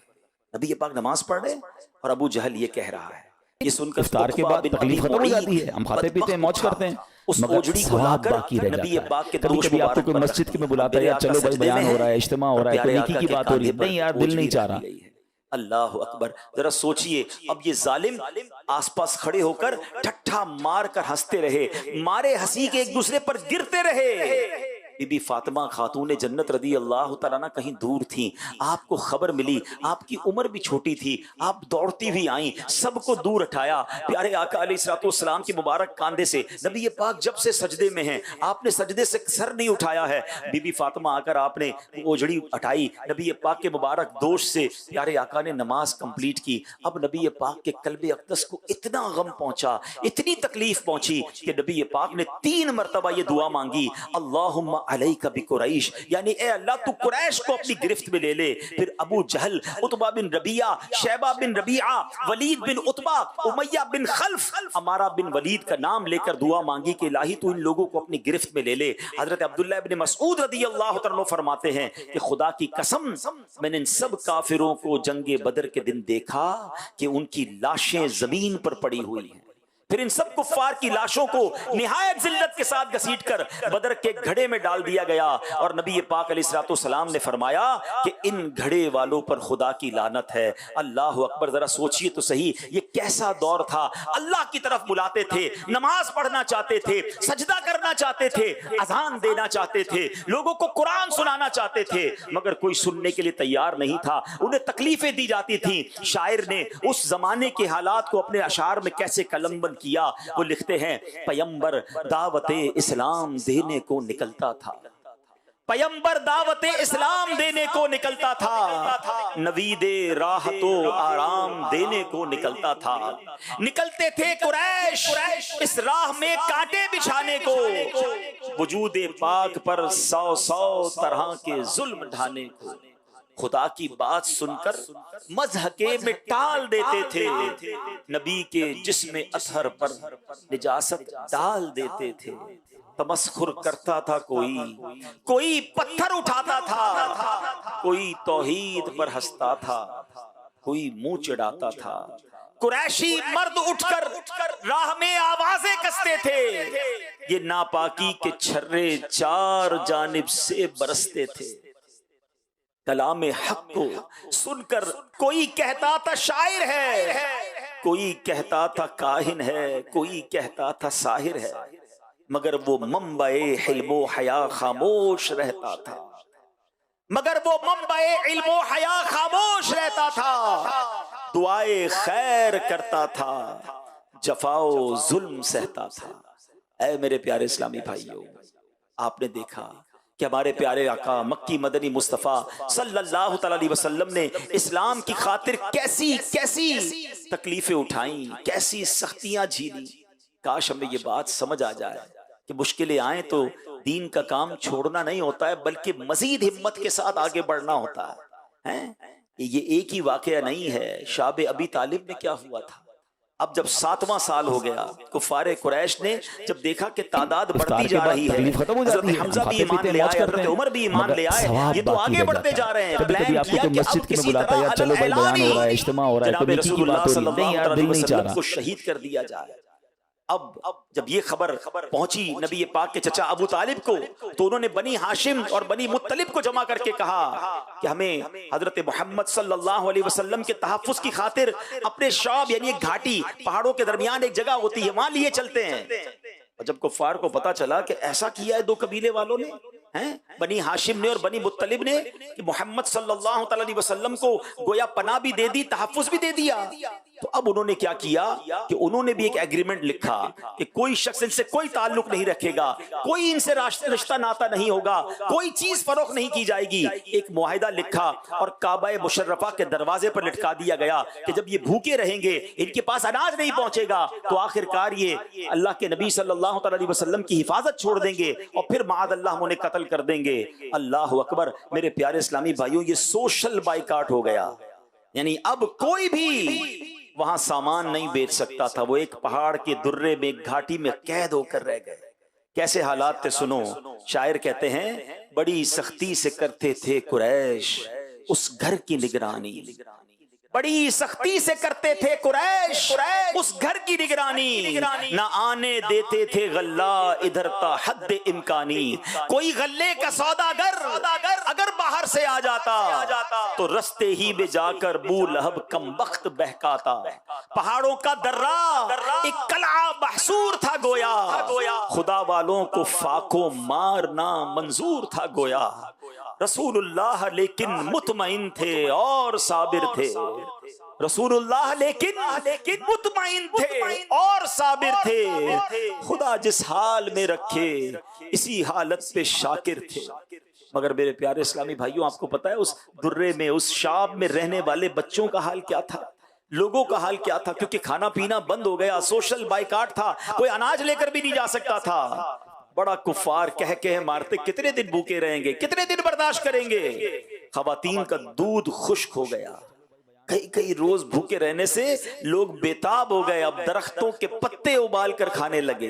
नबी पाक नमाज पढ़ रहे और अबू जहल ये कह रहा है। ये सुनकर इफ्तार के बाद तकलीफ खत्म हो जाती है, हम खाते पीते हैं, मौज करते हैं, उस ओजड़ी को लाकर नबी पाक के कभी कभी आपको कोई मस्जिद में बुलाता है, यार चलो भाई बयान हो रहा है, इज्तिमा हो रहा है, कोई नेकी की बात हो रही है, नहीं यार दिल नहीं चाह रहा। अल्लाह अकबर, जरा सोचिए अब ये जालिम आसपास खड़े होकर ठट्ठा मार कर हंसते रहे, मारे हंसी के एक दूसरे पर गिरते रहे। बीबी फातिमा खातून जन्नत रदी अल्लाह तआला अन्हा कहीं दूर थी, आपको खबर मिली, आपकी उम्र भी छोटी थी, आप दौड़ती हुई आई, सबको दूर हटाया, प्यारे आका अलैहिस्सलाम के मुबारक कांधे से, नबी ये पाक जब से सजदे में हैं, आपने सजदे से सर नहीं उठाया है। बीबी फातिमा आकर आपने ओझड़ी हटाई, नबी ये पाक के मुबारक दोष से प्यारे आका ने नमाज कंप्लीट की। अब नबी ये पाक के कल्बे अक़दस को इतना गम पहुंचा, इतनी तकलीफ पहुंची कि नबी ये पाक ने 3 मरतबा ये दुआ मांगी, अल्लाहुम्मा अलैका बिकुरैश, यानी ए अल्लाह तू कुरैश को अपनी गिरफ्त में ले ले। फिर अबू जहल, उतबा बिन रबिया, शैबा बिन रबिया, वलीद बिन उतबा, उमैया बिन खल्फ, अमारा बिन वलीद का नाम लेकर दुआ मांगी कि इलाही तू इन लोगों को अपनी गिरफ्त में ले ले। हजरत अब्दुल्लाह इब्न मसऊद रदी अल्लाह तआला अन्हु फरमाते हैं कि खुदा की कसम, मैंने इन सब काफिरों को जंगे बदर के दिन देखा कि उनकी लाशें जमीन पर पड़ी हुई हैं। फिर इन सब कुफ्फार की लाशों को निहायत जिल्लत के साथ घसीटकर बदर के घड़े में डाल दिया गया और नबी पाक अलैहिस्सलाम ने फरमाया कि इन घड़े वालों पर खुदा की लानत है। अल्लाह अकबर, जरा सोचिए तो सही, ये कैसा दौर था। अल्लाह की तरफ बुलाते थे, नमाज पढ़ना चाहते थे, सजदा करना चाहते थे, अजान देना चाहते थे, लोगों को कुरान सुनाना चाहते थे, मगर कोई सुनने के लिए तैयार नहीं था, उन्हें तकलीफें दी जाती थी। शायर ने उस जमाने के हालात को अपने अशार में कैसे कलमबंद किया, वो लिखते हैं, पैगंबर दावते इस्लाम देने को निकलता था, पैगंबर दावते इस्लाम देने को निकलता था, नवीदे राह तो आराम देने को निकलता था। निकलते थे कुरैश इस राह में कांटे बिछाने को, वजूदे पाक पर 100 तरह के जुल्म ढाने को। खुदा की बात सुनकर मज़हके में टाल देते थे, नबी के जिस्म अतहर पर निजासत डाल देते थे। तमस्खुर करता था कोई पत्थर उठाता था, कोई तौहीद पर हंसता था, कोई मुंह चिढ़ाता था। कुरैशी मर्द उठकर राह में आवाजें कसते थे, ये नापाकी के छर्रे 4 जानिब से बरसते थे। कलाम हक को सुनकर कोई कहता था शायर है, कोई कहता था काहिन है, कोई कहता था साहिर है, मगर वो मंबए इल्मो हया खामोश रहता था, मगर वो मंबए इल्मो हया खामोश रहता था। दुआए खैर करता था, जफाओ जुल्म सहता था। ऐ मेरे प्यारे इस्लामी भाइयों, आपने देखा कि हमारे प्यारे आका मक्की मदनी मुस्तफ़ा सल्लल्लाहु अलैहि वसल्लम ने इस्लाम की खातिर कैसी कैसी तकलीफें उठाई, कैसी सख्तियां झीली। काश हमें ये बात समझ आ जाए कि मुश्किलें आए तो दीन का काम छोड़ना नहीं होता है, बल्कि मजीद हिम्मत के साथ आगे बढ़ना होता है। ये एक ही वाकया नहीं है। शाब अबी तालिब में क्या हुआ था, अब जब 7वां साल हो गया, कुफारे कुरैश ने जब देखा कि तादाद बढ़ती जा रही है, हज़रत हमज़ा भी ईमान ले आए, हज़रत उमर भी ईमान ले आए, ये तो आगे बढ़ते जा रहे हैं। प्लान किया कि अब किसी तरह चलो भाई बयान हो रहा है, इज्तिमा हो रहा है, जनाब रसूलुल्लाह सल्लल्लाहु अलैहि वसल्लम को शहीद कर दिया जाए। अब जब ये खबर पहुंची नबी पाक के चचा अबू तालिब को, तो उन्होंने बनी हाशिम और बनी मुत्तलिब को जमा करके कहा कि हमें हजरत मोहम्मद सल्लल्लाहु अलैहि वसल्लम के तहफ़्फ़ुज़ की खातिर अपने शौब यानी एक घाटी, पहाड़ों के दरमियान एक जगह होती है, वहां लिए चलते हैं। और जब कुफ़ार को पता चला कि ऐसा किया है 2 कबीले वालों ने, हैं बनी हाशिम ने और बनी मुत्तलिब ने, कि मोहम्मद सल्लल्लाहु अलैहि वसल्लम को गोया पनाह भी दे दी, तहफ़्फ़ुज़ भी दे दिया, तो अब उन्होंने क्या किया कि उन्होंने भी एक एग्रीमेंट लिखा कि कोई शख्स इनसे कोई ताल्लुक नहीं रखेगा, कोई इनसे रिश्ता नाता नहीं होगा, कोई चीज फरोख्त नहीं की जाएगी। एक मुआहिदा लिखा और काबा मुशर्रफा के दरवाजे पर लटका दिया गया कि जब ये भूखे रहेंगे, इनके पास अनाज नहीं पहुंचेगा, तो आखिरकार ये अल्लाह के नबी सल्लल्लाहु अलैहि वसल्लम की हिफाजत छोड़ देंगे और फिर माद अल्लाह हम उन्हें कत्ल कर देंगे। अल्लाह अकबर। मेरे प्यारे इस्लामी भाइयों, ये सोशल बाइकाट हो गया, यानी अब कोई भी वहां सामान नहीं बेच सकता था। वो एक पहाड़ के दुर्रे में, एक घाटी में कैद होकर रह गए। कैसे हालात थे सुनो। शायर कहते हैं, बड़ी सख्ती से करते थे कुरैश उस घर की निगरानी, बड़ी सख्ती से करते थे कुरैश उस घर की निगरानी, ना आने देते थे गल्ला इधर ता हद इम्कानी। कोई गल्ले का सौदागर अगर बाहर से आ जाता तो रस्ते ही में जाकर बू लहब कम वक्त बहकाता। पहाड़ों का दर्रा एक कला बहसूर था गोया, खुदा वालों को फाको मारना मंजूर था गोया। रसूलुल्लाह लेकिन मुतमईन थे और साबिर थे, रसूलुल्लाह लेकिन मुतमईन थे और साबिर थे। खुदा जिस हाल में रखे इसी हालत पे शाकिर थे। मगर मेरे प्यारे इस्लामी भाइयों, आपको पता है उस दुर्रे में, उस शाब में रहने वाले बच्चों का हाल क्या था, लोगों का हाल क्या था? क्योंकि खाना पीना बंद हो गया, सोशल बाइकाट था, कोई अनाज लेकर भी नहीं जा सकता था। बड़ा कुफार कह कह मारते, कितने दिन भूखे रहेंगे, कितने दिन बर्दाश्त करेंगे। खवातीन का दूध खुश्क हो गया, कई कई रोज भूखे रहने से लोग बेताब हो गए, अब दरख्तों के पत्ते उबाल कर खाने लगे।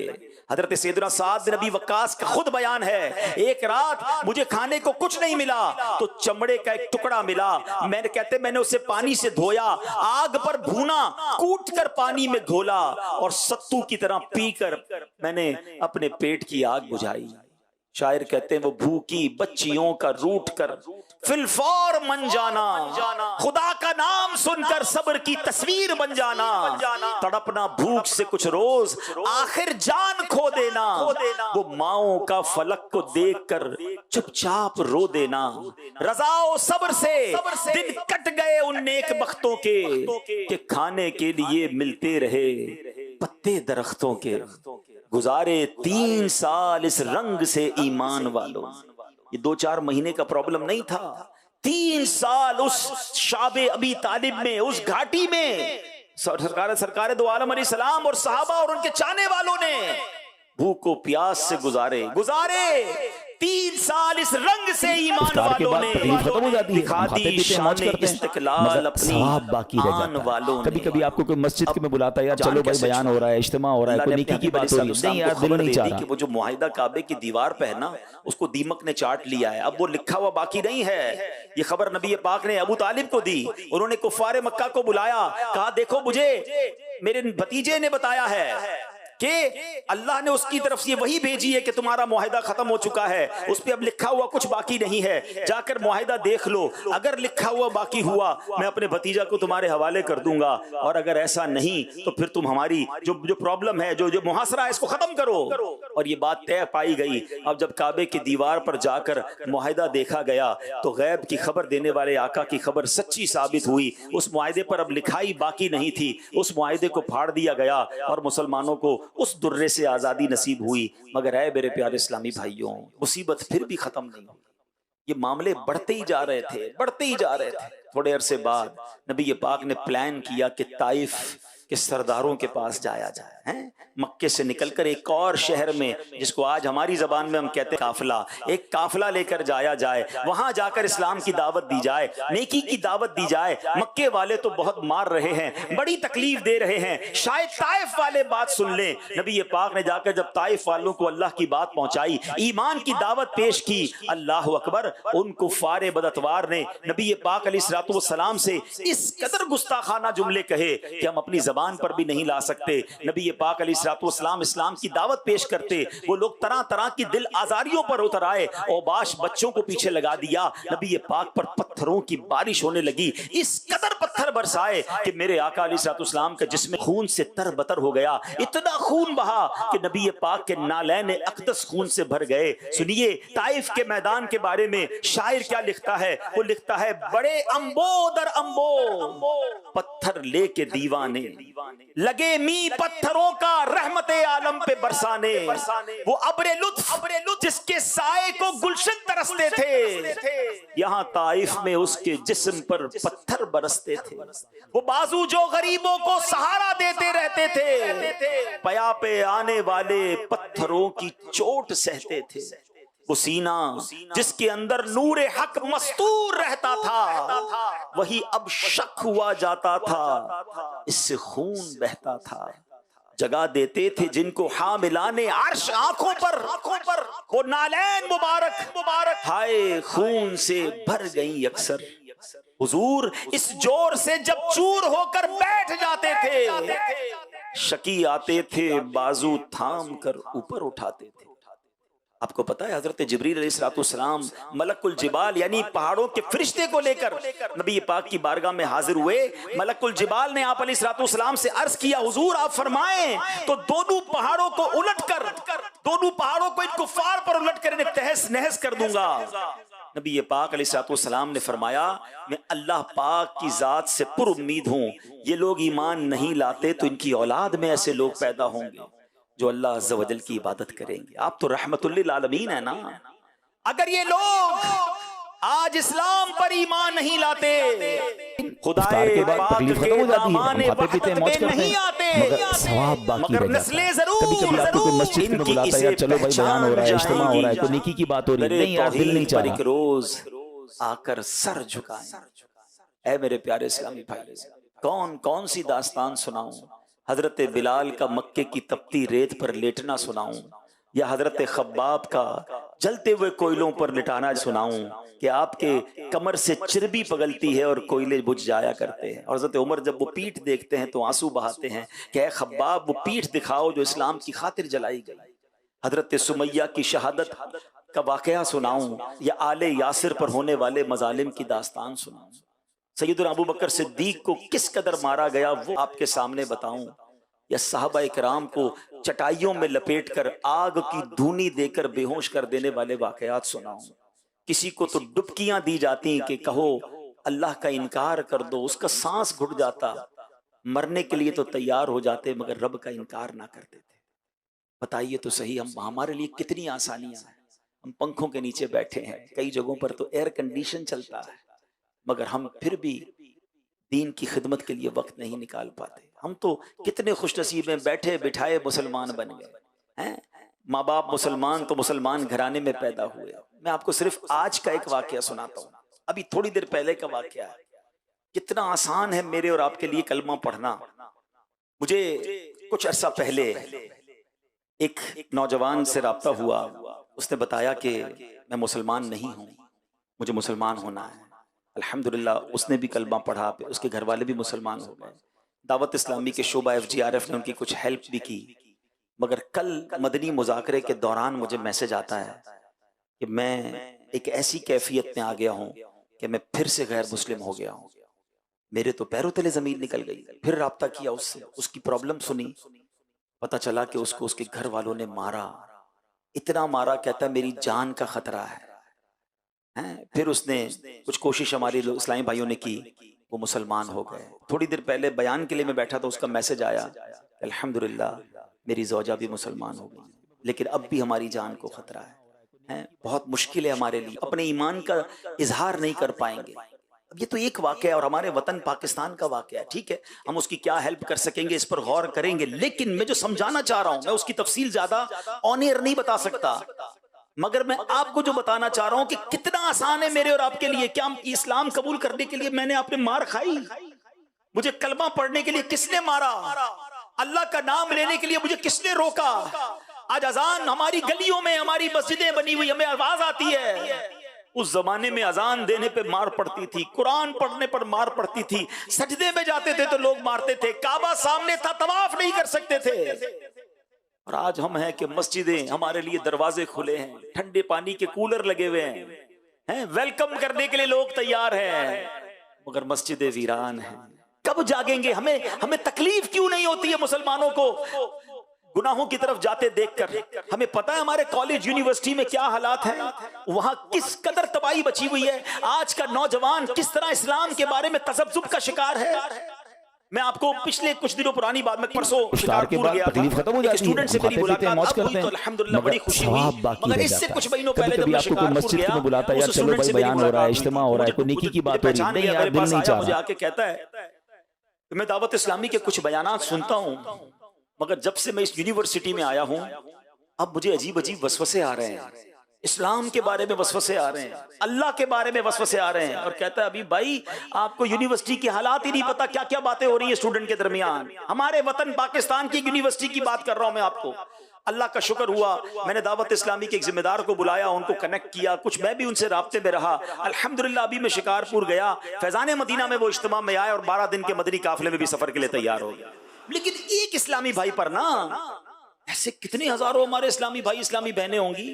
हजरत सैयदना साद बिन अबी वक्कास का खुद बयान है, एक रात मुझे खाने को कुछ नहीं मिला तो चमड़े का एक टुकड़ा मिला, मैंने उसे पानी से धोया, आग पर भूना, कूट कर पानी में घोला और सत्तू की तरह पीकर मैंने अपने पेट की आग बुझाई। शायर कहते हैं वो भूखी बच्चियों का रूठ कर फिलफौर मन जाना, खुदा का नाम सुनकर सब्र की तस्वीर बन जाना, तड़पना भूख से कुछ रोज आखिर जान खो देना, वो माओं का फलक को देखकर चुपचाप रो देना। रजाओ सब्र से दिन कट गए उन नेक बख्तों के खाने के लिए मिलते रहे पत्ते दरख्तों के। गुजारे 3 साल इस रंग से ईमान वालों, ये 2-4 महीने का प्रॉब्लम नहीं था, 3 साल उस शाबे अबी तालिब में, उस घाटी में सरकार दो आलम अलैहिस्सलाम और सहाबा और उनके चाहने वालों ने भूखो प्यास से गुजारे 3 साल इस रंग से ईमान वालों ने खत्म हो जाती है, दिखा दी शान इस्तिकलाल अपनी बाकी रह जाता वालों ने। कभी कभी आपको कोई मस्जिद में बुलाता है, यार चलो भाई बयान हो रहा है, इज्तिमा हो रहा है, कोई नेकी की बात हो रही है, नहीं यार दिल नहीं चाह रहा। वो जो मुआहिदा काबे की दीवार पे है ना, उसको दीमक ने चाट लिया है, अब वो लिखा हुआ बाकी नहीं है। ये खबर नबी पाक ने अबू तालिब को दी, उन्होंने कुफारे मक्का को बुलाया, कहा देखो मुझे मेरे भतीजे ने बताया है कि अल्लाह ने उसकी तरफ से वही भेजी है कि तुम्हारा मुआहिदा खत्म हो चुका है, उस पे अब लिखा हुआ कुछ बाकी नहीं है, जाकर मुआहिदा देख लो, अगर लिखा हुआ बाकी हुआ मैं अपने भतीजा को तुम्हारे हवाले कर दूंगा, और अगर ऐसा नहीं तो फिर तुम हमारी जो प्रॉब्लम है, जो मुहासरा है, इसको खत्म करो। और ये बात तय पाई गई। अब जब काबे की दीवार पर जाकर मुआहिदा देखा गया तो गैब की खबर देने वाले आका की खबर सच्ची साबित हुई। उस मुआहिदे पर अब लिखाई बाकी नहीं थी, उस मुआहिदे को फाड़ दिया गया और मुसलमानों को उस दुर्रे से आजादी नसीब हुई। मगर ऐ मेरे प्यारे इस्लामी भाइयों, मुसीबत फिर भी खत्म नहीं हुई, ये मामले बढ़ते ही जा रहे थे। थोड़े अरसे बाद नबी पाक ने प्लान किया कि ताइफ के सरदारों के पास जाया जाए, हैं? मक्के से निकलकर एक और शहर में, जिसको आज हमारी जबान में हम कहते हैं काफिला, एक काफिला लेकर जाया जाए, वहां जाकर इस्लाम की दावत दी जाए, नेकी की दावत दी जाए। मक्के वाले तो बहुत मार रहे हैं, बड़ी तकलीफ दे रहे हैं, शायद ताइफ वाले बात सुन लें। नबी पाक ने जाकर जब ताइफ वालों को अल्लाह की बात पहुंचाई, ईमान की दावत पेश की, अल्लाह अकबर, उन कुफारे बदतवार ने नबी पाक अलैहिस्सलाम से इस कदर गुस्ताखाना जुमले कहे कि हम अपनी जबान पर भी नहीं ला सकते। नबी पाक अलैहिस्सलाम इस्लाम की दावत पेश करते, वो लोग तरह तरह की दिल आजारियों पर उतर आए, औबाश बच्चों को पीछे लगा दिया, नबी पाक पर पत्थरों की बारिश होने लगी, इस कदर पत्थर बरसाए कि मेरे आका अलैहिस्सलाम का जिस्म खून से तरबतर हो गया, इतना खून बहा कि नबी पाक के नालैन अक़दस खून से भर गए। सुनिए ताइफ के मैदान के बारे में शायर क्या लिखता है, वो लिखता है, बड़े अंबो दर अंबो पत्थर लेके दीवाने लगे मी पत्थरों का रहमते आलम पे बरसाने, वो अब्रे लुत्फ जिसके साए को गुलशन तरसते थे, यहाँ ताइफ में उसके जिस्म पर पत्थर बरसते थे। वो बाजू जो गरीबों को सहारा देते रहते थे, पया पे आने वाले पत्थरों की चोट सहते थे। वो सीना जिसके अंदर नूरे हक मस्तूर रहता था, वही अब शक हुआ जाता था, इससे खून बहता था। जगा देते थे जिनको हामिलाने अर्श आंखों पर वो नालैन मुबारक हाय खून से भर गई अक्सर। हुजूर इस जोर से जब चूर होकर बैठ जाते थे, शकी आते थे बाजू थाम कर ऊपर उठाते थे। आपको पता है हजरत जिब्रील अलैहिस्सलाम मलकुल जिबाल यानी पहाड़ों के फरिश्ते को लेकर नबी पाक की बारगाह में हाजिर हुए। मलकुल जिबाल ने आप अलैहिस्सलाम से अर्ज किया, हुजूर आप फरमाएं तो दोनों पहाड़ों को उलटकर, दोनों पहाड़ों को इन कुफ्फार पर उलटकर इन्हें तहस नहस कर दूंगा। नबी पाक अलैहिस्सलाम ने फरमाया, मैं अल्लाह पाक की जात से पुरुम्मीद हूं, ये लोग ईमान नहीं लाते तो इनकी औलाद में ऐसे लोग पैदा होंगे जो अल्लाह अज़्ज़ व जल की इबादत करेंगे। आप तो रहमतुल लिल आलमीन है ना। अगर ये लोग आज इस्लाम पर ईमान नहीं लाते, खुदाए के बाद तकलीफ खत्म हो जाती है, हम खाते पीते हैं, मौज करते नहीं हैं, आते, मगर सवाब बाकी रह जाता है। कभी-कभी आपको कोई मस्जिद में बुलाता है, यार चलो भाई बयान हो रहा है, इज्तिमा हो रहा है, कोई नेकी की बात हो रही है, नहीं यार दिल नहीं चाह रहा। एक रोज आकर सर झुकाएं। ऐ मेरे प्यारे इस्लामी भाई, कौन कौन सी दास्तान सुनाऊं? हजरत बिलाल का मक्के की तपती रेत पर लेटना सुनाऊं, या हजरत खब्बाब का जलते हुए कोयलों पर लिटाना सुनाऊं कि आपके कमर से चिरबी पगलती है और कोयले बुझ जाया करते हैं। और हजरत उमर जब वो पीठ देखते हैं तो आंसू बहाते हैं कि ऐ खब्बाब वो पीठ दिखाओ जो इस्लाम की खातिर जलाई गई। हजरत सुमैया की शहादत का वाकया सुनाऊं, या आले यासिर पर होने वाले मजालिम की दास्तान सुनाऊं, सैयदना अबू बकर सिद्दीक को किस कदर मारा गया वो आपके सामने बताऊं, या साहबा इकराम को चटाइयों में लपेटकर आग की धूनी देकर बेहोश कर देने वाले वाकयात सुनाऊं। किसी को तो डुबकियां दी जाती कि कहो अल्लाह का इनकार कर दो, उसका सांस घुट जाता, मरने के लिए तो तैयार हो जाते मगर रब का इनकार ना करते थे। बताइए तो सही, हम हमारे लिए कितनी आसानियां हैं। हम पंखों के नीचे बैठे हैं, कई जगहों पर तो एयर कंडीशन चलता है, मगर हम फिर भी दीन की खिदमत के लिए वक्त नहीं निकाल पाते। हम तो कितने खुशनसीब हैं, बैठे बिठाए मुसलमान बन गए हैं। माँ बाप मुसलमान तो मुसलमान घराने में पैदा हुए। मैं आपको सिर्फ आज का एक वाकया सुनाता हूँ, अभी थोड़ी देर पहले का वाकया है। कितना आसान है मेरे और आपके लिए कलमा पढ़ना। मुझे कुछ अरसा पहले एक नौजवान से राब्ता हुआ, उसने बताया कि मैं मुसलमान नहीं हूँ, मुझे मुसलमान होना है। अल्हम्दुलिल्लाह उसने भी कलमा पढ़ा, उसके घर वाले भी मुसलमान हो गए। दावत इस्लामी के शोबा FGRF ने उनकी कुछ हेल्प भी की। मगर कल मदनी मुज़ाकरे के दौरान मुझे मैसेज आता है कि मैं एक ऐसी कैफियत में आ गया हूँ कि मैं फिर से गैर मुस्लिम हो गया हूँ। मेरे तो पैरों तले जमीन निकल गई। फिर राब्ता किया उससे, उसकी प्रॉब्लम सुनी, पता चला कि उसको उसके घर वालों ने मारा, इतना मारा, कहता है मेरी जान का खतरा है। फिर उसने कुछ कोशिश हमारे इस्लामी भाइयों ने की, वो मुसलमान हो गए। थोड़ी देर पहले बयान के लिए मैं बैठा था, उसका मैसेज आया, अल्हम्दुलिल्लाह मेरी ज़ौजा भी मुसलमान हो गई, लेकिन अब भी हमारी जान को खतरा है। बहुत मुश्किल है हमारे लिए, अपने ईमान का इजहार नहीं कर पाएंगे। अब ये तो एक वाकया है और हमारे वतन पाकिस्तान का वाकया है, ठीक है, हम उसकी क्या हेल्प कर सकेंगे इस पर गौर करेंगे। लेकिन मैं जो समझाना चाह रहा हूं, मैं उसकी तफसील ज्यादा ऑन एयर नहीं बता सकता, मगर मैं आपको जो बताना चाह रहा हूं कि कितना आसान है मेरे और आपके लिए। क्या इस्लाम कबूल करने के लिए मैंने आपने मार खाई? मुझे कलमा पढ़ने के लिए किसने मारा? अल्लाह का नाम लेने के लिए मुझे किसने रोका? आज अजान हमारी गलियों में, हमारी मस्जिदें बनी हुई, हमें आवाज आती है। उस जमाने में अजान देने पे मार पड़ती थी, कुरान पढ़ने पर मार पड़ती थी, सजदे में जाते थे तो लोग मारते थे, काबा सामने था तवाफ नहीं कर सकते थे। और आज हम हैं कि मस्जिदें हमारे लिए दरवाजे खुले हैं, ठंडे पानी के कूलर लगे हुए हैं, वेलकम करने के लिए लोग तैयार हैं, मगर मस्जिदें वीरान हैं। कब जागेंगे? हमें तकलीफ क्यों नहीं होती है मुसलमानों को गुनाहों की तरफ जाते देखकर? हमें पता है हमारे कॉलेज यूनिवर्सिटी में क्या हालात हैं, वहां किस कदर तबाही बची हुई है। आज का नौजवान किस तरह इस्लाम के बारे में तसब्जुब का शिकार है। मैं आपको पिछले कुछ दिनों पुरानी बात में परसों शिकारपुर गया था, एक स्टूडेंट से मेरी मुलाकात हुई तो अल्हम्दुलिल्लाह बड़ी खुशी हुई। मगर इससे कुछ महीनों पहले जब मैं शिकारपुर गया, उस स्टूडेंट से मेरी मुलाकात हुई, कोई नेकी की बात हो रही है, मेरे पास आया, मुझे आके कहता है मैं दावत इस्लामी के कुछ बयानात सुनता हूँ, मगर जब से मैं इस यूनिवर्सिटी में आया हूँ अब मुझे अजीब अजीब वसवसे आ रहे हैं, इस्लाम के बारे में वसवसे आ रहे हैं, अल्लाह के बारे में वसवसे आ रहे हैं। और कहता है अभी भाई आपको यूनिवर्सिटी की हालात ही नहीं पता, क्या क्या बातें हो रही है स्टूडेंट के दरमियान। हमारे वतन पाकिस्तान की यूनिवर्सिटी की बात कर रहा हूं मैं आपको। अल्लाह का शुक्र हुआ, मैंने दावत इस्लामी के एक जिम्मेदार को बुलाया, उनको कनेक्ट किया, कुछ मैं भी उनसे राब्ते में रहा। अल्हम्दुलिल्लाह अभी मैं शिकारपुर गया, फैजान मदीना में वो इज्तिमा में आया और 12 दिन के मदनी काफिले में भी सफर के लिए तैयार हो गया। लेकिन एक इस्लामी भाई पर ना ऐसे कितने हजारों हमारे इस्लामी भाई इस्लामी बहनें होंगी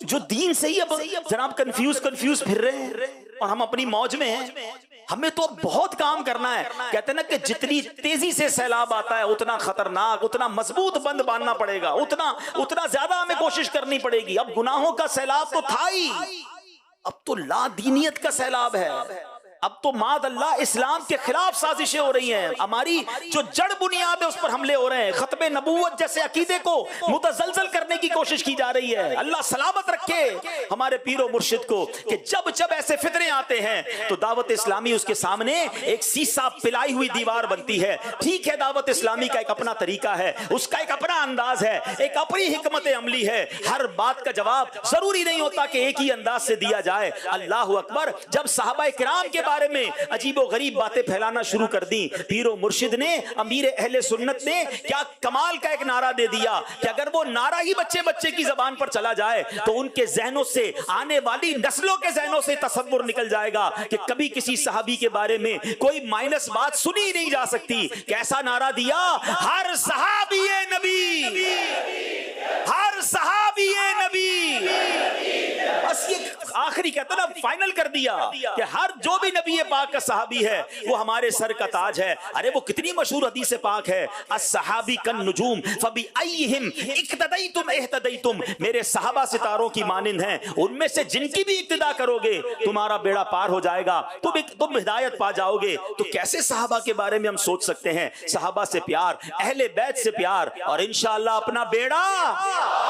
जो दीन से ही अब जनाब कंफ्यूज फिर रहे हैं और हम अपनी मौज में हैं। हमें तो अब बहुत काम करना है। कहते हैं ना कि जितनी तेजी से सैलाब आता है उतना खतरनाक, उतना मजबूत बंद बांधना पड़ेगा, उतना ज्यादा हमें कोशिश करनी पड़ेगी। अब गुनाहों का सैलाब तो था ही, अब तो लादीनियत का सैलाब है। अब तो मादअल्लाह इस्लाम के खिलाफ साजिशें हो रही हैं। हमारी जो जड़ बुनियाद है उस पर हमले हो रहे हैं। खत्मे नबूवत जैसे अकीदे को मुतजलजल करने की कोशिश की जा रही है। अल्लाह सलामत रखे हमारे पीरो मुर्शिद को कि जब जब ऐसे फितरे आते हैं तो दावत इस्लामी उसके सामने एक सीसा पिलाई हुई दीवार बनती है। ठीक है, दावत इस्लामी का एक अपना तरीका है, उसका एक अपना अंदाज है, एक अपनी हिकमत अमली है। हर बात का जवाब जरूरी नहीं होता कि एक ही अंदाज से दिया जाए। अल्लाह अकबर। जब सहाबा किराम के बारे में अजीबो गरीब बातें फैलाना शुरू कर दी, पीरो मुर्शिद ने, अमीर अहले सुन्नत ने क्या कमाल का एक नारा दे दिया कि अगर वो नारा ही बच्चे बच्चे की जबान पर चला जाए तो उनके जहनों से, आने वाली नस्लों के जहनों से तसव्वुर निकल जाएगा कि कभी किसी सहाबी के बारे में कोई माइनस बात सुनी ही नहीं जा सकती। कैसा नारा दिया? हर सहाबी नबी, हर सहाबी नबी। बस ये आखिरी कहता ना, फाइनल कर दिया कि हर जो भी नबी पाक का सहाबी है वो हमारे सर का ताज है। अरे वो कितनी मशहूर हदीस पाक है, अस्सहाबी कन नुजूम फबी अय्यिहिम इक्तदयतुम इहतदयतुम। मेरे सहाबा सितारों की मानिंद हैं, उनमें से जिनकी भी इक्तिदा करोगे तुम्हारा बेड़ा पार हो जाएगा, तुम हिदायत पा जाओगे। तो कैसे सहाबा के बारे में हम सोच सकते हैं? सहाबा से प्यार, अहले बैत से प्यार, और इंशाअल्लाह अपना बेड़ा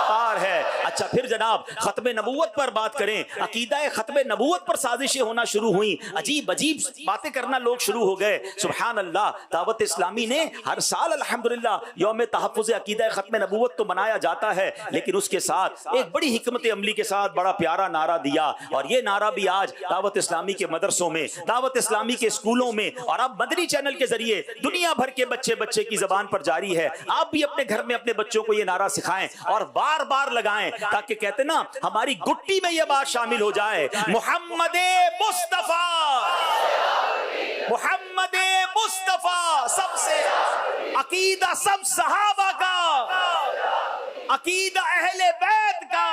पार है। अच्छा, फिर जनाब खत्मे नबूवत पर बात करें। अकीदा खत्मे नबूवत पर साजिशें होना शुरू हुई, अजीब अजीब बातें करना लोग शुरू हो गए। सुभान अल्लाह। दावत इस्लामी ने हर साल अल्हम्दुलिल्लाह यौम तहफ़्फ़ुज़ अकीदा खत्मे नबूवत तो मनाया जाता है, लेकिन उसके साथ एक बड़ी हिकमत अमली के साथ बड़ा प्यारा नारा दिया। और ये नारा भी आज दावत इस्लामी के मदरसों में, दावत इस्लामी के स्कूलों में और अब मदनी चैनल के जरिए दुनिया भर के बच्चे की जबान पर जारी है। आप भी अपने घर में अपने बच्चों को ये नारा सिखाएं और बार बार लगाएं, ताकि कहते ना हमारी गुट्टी में ये बात शामिल हो जाए, मुहम्मदे मुस्तफा, मुहम्मदे मुस्तफा सबसे, अकीदा सब सहाबा का, अकीदा अहले बैत का,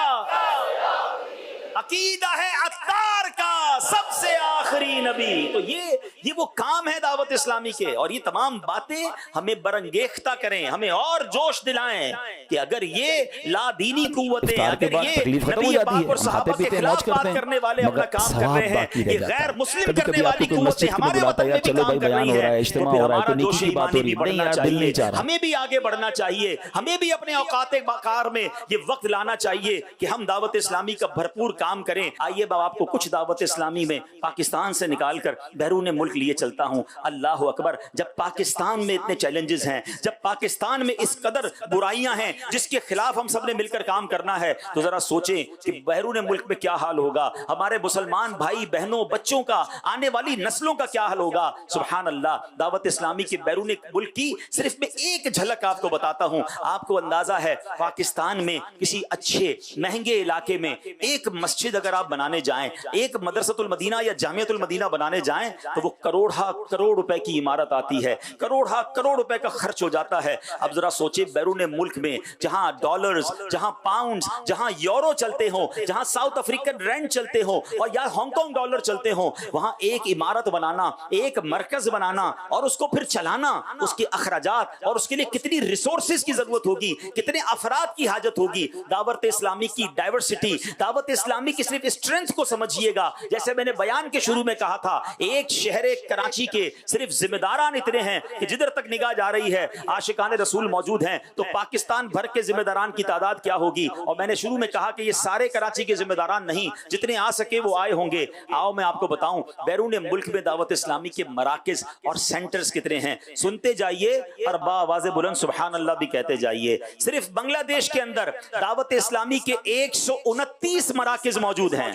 अकीदा है अत्तार का, सबसे आखिरी नबी। तो ये वो काम है दावत इस्लामी के। और ये तमाम बातें हमें बरंगेख्ता करें, हमें और जोश दिलाएं कि अगर ये लादीनी कुव्वतें, अगर ये नबी पाक और सहाबा के खिलाफ बात करने वाले अपना काम कर रहे हैं, ये गैर मुस्लिम करने वाली कुव्वतें हमारे वतन में भी काम कर रही हैं, तो फिर हमारा जोश ईमानी भी बढ़ना चाहिए। हमें भी आगे बढ़ना चाहिए, हमें भी अपने औकात बाकार में ये वक्त लाना चाहिए कि हम दावत इस्लामी का भरपूर काम करें। आइए मैं आपको कुछ दावत इस्लामी में पाकिस्तान से निकालकर बैरून मुल्क लिए चलता हूं। अल्लाह अकबर। जब पाकिस्तान में इतने चैलेंजेस हैं, जब पाकिस्तान में इस कदर बुराइयां हैं जिसके खिलाफ हम सब ने मिलकर काम करना है, तो जरा सोचें कि बैरून मुल्क में क्या हाल होगा, हमारे मुसलमान भाई बहनों बच्चों का, आने वाली नस्लों का क्या हाल होगा। सुभान अल्लाह। दावत इस्लामी के बैरून मुल्क की सिर्फ मैं एक झलक आपको बताता हूं। आपको अंदाजा है पाकिस्तान में किसी अच्छे महंगे इलाके में एक मस्जिद अगर आप बनाने जाएं, एक मदरसतुल मदीना या जामियतुल मदीना बनाने जाएं, तो वो करोड़ रुपए की इमारत आती है, करोड़ रुपए का खर्च हो जाता है। अब जरा सोचे बैरून मुल्क में जहां डॉलर्स, जहां पाउंड्स, जहां यूरो चलते हो, जहां साउथ अफ्रीकन रैंड चलते हो और या हांगकांग डॉलर चलते हो, वहां एक इमारत बनाना, एक मरकज बनाना और उसको फिर चलाना, उसके अखराजात और उसके लिए कितनी रिसोर्सेज की जरूरत होगी, कितने अफराद की हाजत होगी। दावत इस्लामी की डाइवर्सिटी, दावत इस्लामी की सिर्फ स्ट्रेंथ को समझिएगा। जैसे मैंने बयान के शुरू में कहा था, एक शहर कराची के सिर्फ जिम्मेदारान इतने हैं कि जिधर तक निगाह जा रही है आशिकाने रसूल मौजूद हैं, तो पाकिस्तान भर के जिम्मेदारान की तादाद क्या होगी। और मैंने शुरू में कहा कि ये सारे कराची के जिम्मेदारान नहीं, जितने आ सके वो आए होंगे। आओ मैं आपको बताऊं बैरून मुल्क में दावत इस्लामी के मराकिज और सेंटर्स कितने हैं, सुनते जाइए और बावाज़े बुलंद सुभान अल्लाह भी कहते जाइए। सिर्फ बांग्लादेश के अंदर दावत इस्लामी के 129 मराकिज मौजूद हैं।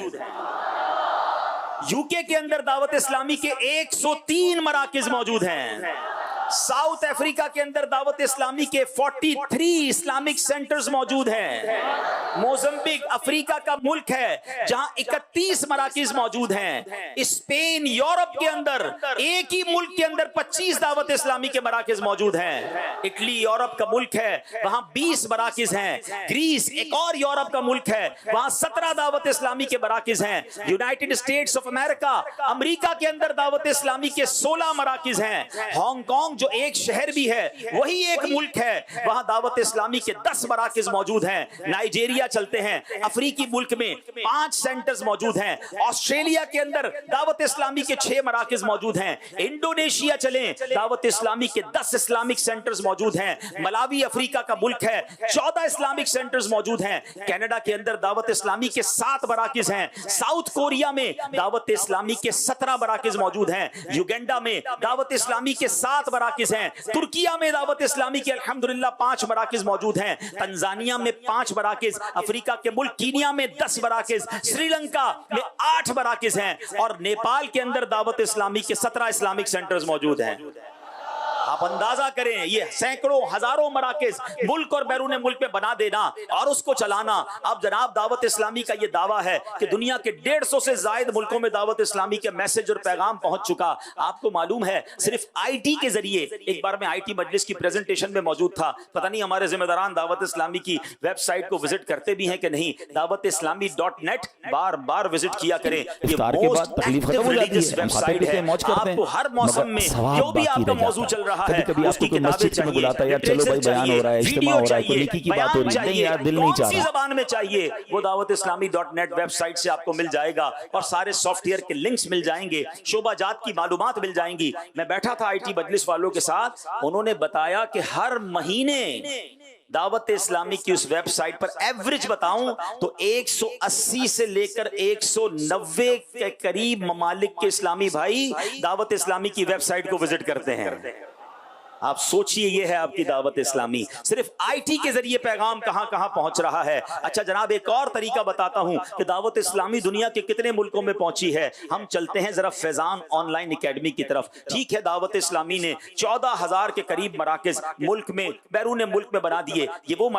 यूके के अंदर दावत इस्लामी के 103 मराकिज मौजूद हैं। साउथ अफ्रीका के अंदर दावत इस्लामी के 43 इस्लामिक सेंटर्स मौजूद हैं। मोज़म्बिक अफ्रीका का मुल्क है जहां 31 मराकिज मौजूद हैं। स्पेन यूरोप के अंदर एक ही मुल्क के अंदर 25 दावत इस्लामी के मराकिज मौजूद हैं। इटली यूरोप का मुल्क है, वहां 20 मराकिज हैं। ग्रीस एक और यूरोप का मुल्क है, वहां 17 दावत इस्लामी के मराकिज हैं। United states of America America के अंदर दावत इस्लामी के 16 मराकिज हैं। हांगकांग जो एक शहर भी है वही एक मुल्क है, वहां दावत इस्लामी के 10 मराकिज मौजूद हैं। नाइजीरिया चलते हैं, अफ्रीकी मुल्क में 5 सेंटर्स मौजूद हैं। ऑस्ट्रेलिया के अंदर दावत इस्लामी के 6 मराकिज मौजूद हैं। इंडोनेशिया चलें, दावत इस्लामी के 10 इस्लामिक सेंटर्स मौजूद हैं। मलावी अफ्रीका का मुल्क है, 14 इस्लामिक सेंटर्स मौजूद हैं। कनाडा के अंदर दावत इस्लामी के 7 मराकिज हैं। साउथ कोरिया में दावत इस्लामी के 17 मराकिज मौजूद हैं। युगांडा में दावत इस्लामी के 7 मराकिज हैं। तुर्किया में दावत इस्लामी के अल्हम्दुलिल्लाह 5 मराकिज मौजूद हैं। तंजानिया में 5 मराकिज, अफ्रीका के मुल्क कीनिया में 10 मराकिज, श्रीलंका में 8 मराकिज हैं और नेपाल के अंदर दावत इस्लामी के 17 इस्लामिक सेंटर्स मौजूद हैं। आप अंदाजा करें, ये सैकड़ों हजारों मराकिज मुल्क और बैरून मुल्क में बना देना और उसको चलाना। अब जनाब दावत इस्लामी का ये दावा है कि दुनिया के 150 से ज्यादा मुल्कों में दावत इस्लामी के मैसेज और पैगाम पहुंच चुका। आपको मालूम है सिर्फ आईटी के जरिए, एक बार मैं आईटी मजलिस की प्रेजेंटेशन में मौजूद था, पता नहीं हमारे जिम्मेदारान दावत इस्लामी की वेबसाइट को विजिट करते भी हैं कि नहीं, दावत इस्लामी .net बार बार विजिट किया करें। ये वेबसाइट है, आपको हर मौसम में जो भी आपका मौजूद चल रहा है कभी आपको कोई मस्जिद में बुलाता है, यार चलो भाई बयान हो रहा है, इज्तिमा हो रहा है, कोई नेकी की बात हो रही है, नहीं यार दिल नहीं चाह रहा। ज़बान में चाहिए वो दावत इस्लामी .net वेबसाइट से आपको मिल जाएगा और सारे सॉफ्टवेयर के लिंक्स मिल जाएंगे, शोबाजात की मालूमात मिल जाएंगी। मैं बैठा था आईटी मजलिस वालों के साथ, उन्होंने बताया कि हर महीने दावत इस्लामी की उस वेबसाइट पर एवरेज बताऊं तो 180 से लेकर 190 के करीब ममालिक के इस्लामी भाई दावत इस्लामी की वेबसाइट को विजिट करते हैं। आप सोचिए, ये है आपकी दावत इस्लामी। सिर्फ आईटी के जरिए पैगाम कहां कहां पहुंच रहा है। अच्छा जनाब, एक और तरीका बताता हूं कि दावत इस्लामी दुनिया के कितने मुल्कों में पहुंची है। हम चलते हैं जरा फैजान ऑनलाइन एकेडमी की तरफ। ठीक है, दावत इस्लामी ने 14,000 के करीब मराकिज मुल्क में बैरून मुल्क में बना दिए। ये वो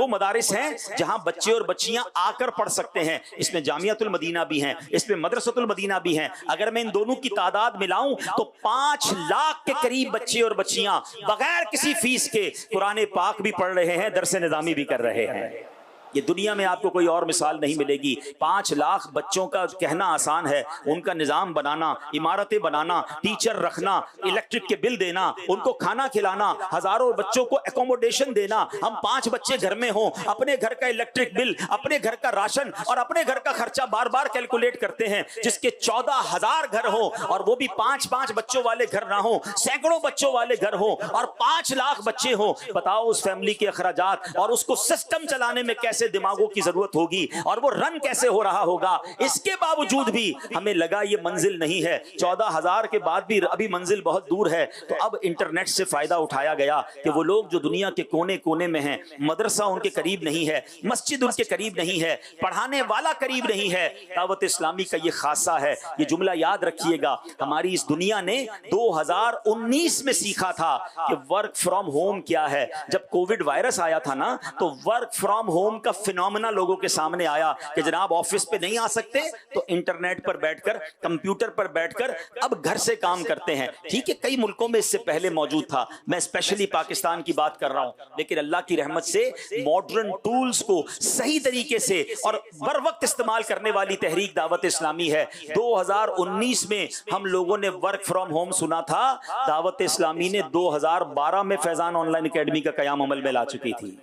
मदारिस हैं जहां बच्चे और बच्चियां आकर पढ़ सकते हैं। इसमें जामियातुल मदीना भी हैं, इसमें मदरसतुल मदीना भी हैं। अगर मैं इन दोनों की तादाद मिलाऊं तो 5 लाख के करीब बच्चे और बच्चियां बगैर किसी फीस के कुरान पाक भी पढ़ रहे हैं, दरसे निज़ामी भी कर रहे हैं। ये दुनिया में आपको कोई और मिसाल नहीं मिलेगी। 5 लाख बच्चों का कहना आसान है, उनका निज़ाम बनाना, इमारतें बनाना, टीचर रखना, इलेक्ट्रिक के बिल देना, उनको खाना खिलाना, हजारों बच्चों को एकोमोडेशन देना। हम 5 बच्चे घर में हों, अपने घर का इलेक्ट्रिक बिल, अपने घर का राशन और अपने घर का खर्चा बार बार कैलकुलेट करते हैं। जिसके 14,000 घर हो और वो भी 5-5 बच्चों वाले घर ना हो, सैकड़ों बच्चों वाले घर हो और 5 लाख बच्चे हो। बताओ उस फैमिली के अखराजात और उसको सिस्टम चलाने में कैसे दिमागों की जरूरत होगी और वो रन कैसे हो रहा होगा। इसके बावजूद भी हमें लगा ये मंजिल नहीं है, 14,000 के बाद भी अभी मंजिल बहुत दूर है। तो अब इंटरनेट से फायदा उठाया गया कि वो लोग जो दुनिया के कोने कोने में हैं, मदरसा उनके करीब नहीं है, मस्जिद उनके करीब नहीं है, पढ़ाने वाला करीब नहीं है। दावत इस्लामी का ये खासा है, ये जुमला याद रखिएगा। हमारी इस दुनिया ने 2019 में सीखा था कि वर्क फ्रॉम होम क्या है। जब कोविड वायरस आया था ना, तो वर्क फ्रॉम होम का फिनोमेना लोगों के सामने आया कि जनाब ऑफिस पे नहीं आ सकते तो इंटरनेट पर बैठकर, कंप्यूटर पर बैठकर अब घर से काम करते हैं। ठीक है, कई मुल्कों में इससे पहले मौजूद था, मैं स्पेशली पाकिस्तान की बात कर रहा हूं, लेकिन अल्लाह की रहमत से मॉडर्न टूल्स को सही तरीके से और बर वक्त इस्तेमाल करने वाली तहरीक दावत इस्लामी है। 2019 में हम लोगों ने वर्क फ्रॉम होम सुना था, दावत इस्लामी ने 2012 में फैजान ऑनलाइन एकेडमी का कयाम अमल में ला चुकी थी।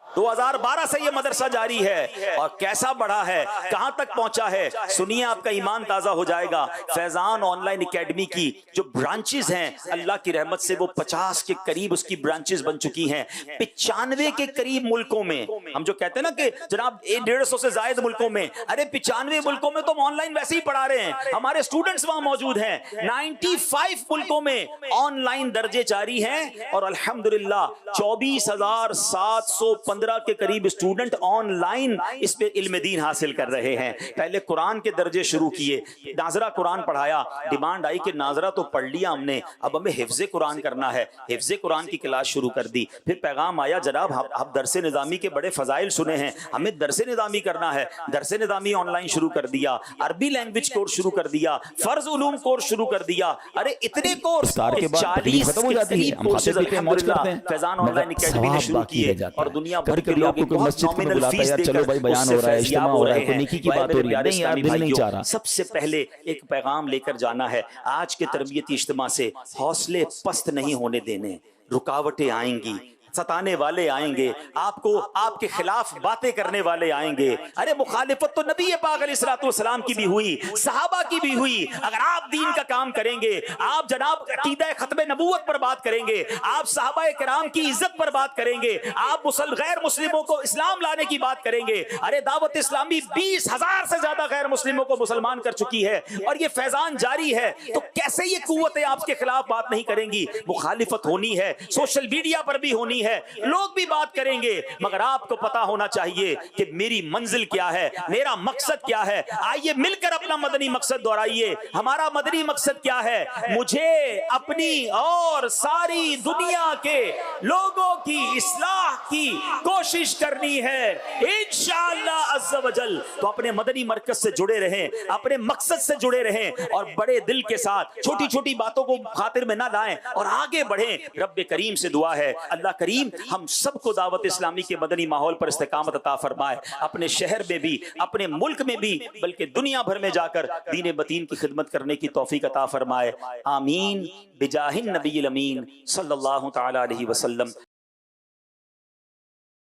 2012 से ये मदरसा जारी है और कैसा बढ़ा है, कहां तक पहुंचा है, सुनिए आपका ईमान ताजा हो जाएगा। फैजान ऑनलाइन एकेडमी की जो ब्रांचेस हैं, अल्लाह की रहमत से वो 50 के करीब उसकी ब्रांचेस बन चुकी हैं। 95 के करीब मुल्कों में, हम जो कहते हैं ना कि जनाब 150 से ज्यादा मुल्कों में, अरे 95 मुल्कों में तो हम ऑनलाइन वैसे ही पढ़ा रहे हैं, हमारे स्टूडेंट्स वहां मौजूद हैं। 95 मुल्कों में ऑनलाइन दर्जे जारी हैं और अल्हम्दुलिल्लाह 24,715 15 के करीब स्टूडेंट ऑनलाइन इस पे इल्म दीन हासिल कर रहे हैं। पहले कुरान के दर्जे शुरू किए, नाजरा कुरान पढ़ाया, डिमांड आई कि नाजरा तो पढ़ लिया हमने, अब हमें हिफ्ज़े कुरान करना है, हिफ्ज़े कुरान की क्लास शुरू कर दी। फिर पैगाम आया, जनाब आप दरसे निज़ामी के बड़े फजाइल सुने हैं, हमें दरसे निज़ामी करना है। दरसे निज़ामी ऑनलाइन शुरू कर दिया, अरबी लैंग्वेज कोर्स शुरू कर दिया, फर्ज उलूम कोर्स शुरू कर दिया। अरे इतने कोर्स, 40 खत्म हो जाती है, हम खाते पीते हैं, मौज करते हैं, फैजान ऑनलाइन एकेडमी ने शुरू किए और दुनिया भर के कभी लोग आपको मस्जिद में बुलाता है, यार चलो भाई बयान हो रहा है, इज्तिमा हो रहा है, कोई नेकी की बात हो रही है, नहीं यार दिल नहीं चाह रहा। सबसे पहले एक पैगाम लेकर जाना है, आज के तरबियती इज्तिमा से हौसले पस्त नहीं होने देने। रुकावटें आएंगी, सताने वाले आएंगे, आपको आपके खिलाफ बातें करने वाले आएंगे। अरे मुखालिफत तो नबी पाक अलैहिस्सलाम की भी हुई, सहाबा की भी हुई। अगर आप दीन का काम करेंगे, आप जनाब अकीदा खत्म नबूवत पर बात करेंगे, आप सहाबा किराम की इज्जत पर बात करेंगे, आप गैर मुस्लिमों को इस्लाम लाने की बात करेंगे। अरे दावत इस्लामी 20,000 से ज्यादा गैर मुस्लिमों को मुसलमान कर चुकी है और ये फैजान जारी है, तो कैसे ये कुव्वतें आपके खिलाफ बात नहीं करेंगी? मुखालिफत होनी है, सोशल मीडिया पर भी होनी है, लोग भी बात करेंगे, मगर आपको पता होना चाहिए कि मेरी मंजिल क्या है, मेरा मकसद क्या है। आइए मिलकर अपना मदनी मकसद दोहराइए। हमारा मदनी मकसद क्या है? मुझे अपनी और सारी दुनिया के लोगों की इस्लाह की कोशिश करनी है इंशाअल्लाह अज़्ज़ व जल। तो अपने मदनी मरकज से जुड़े रहें, अपने मकसद से जुड़े रहें और बड़े दिल के साथ छोटी छोटी बातों को खातिर में ना लाएं और आगे बढ़ें। रब्बे करीम से दुआ है, अल्लाह करीम हम सबको दावत इस्लामी के मदनी माहौल पर इस्तिकामत अता फरमाए, अपने शहर में भी, अपने मुल्क में भी, बल्कि दुनिया भर में जाकर दीन बतीन की खिदमत करने की तौफीक अता फरमाए। आमीन बिजाहिन नबील अमीन सल्लल्लाहु तआला अलैहि वसल्लम।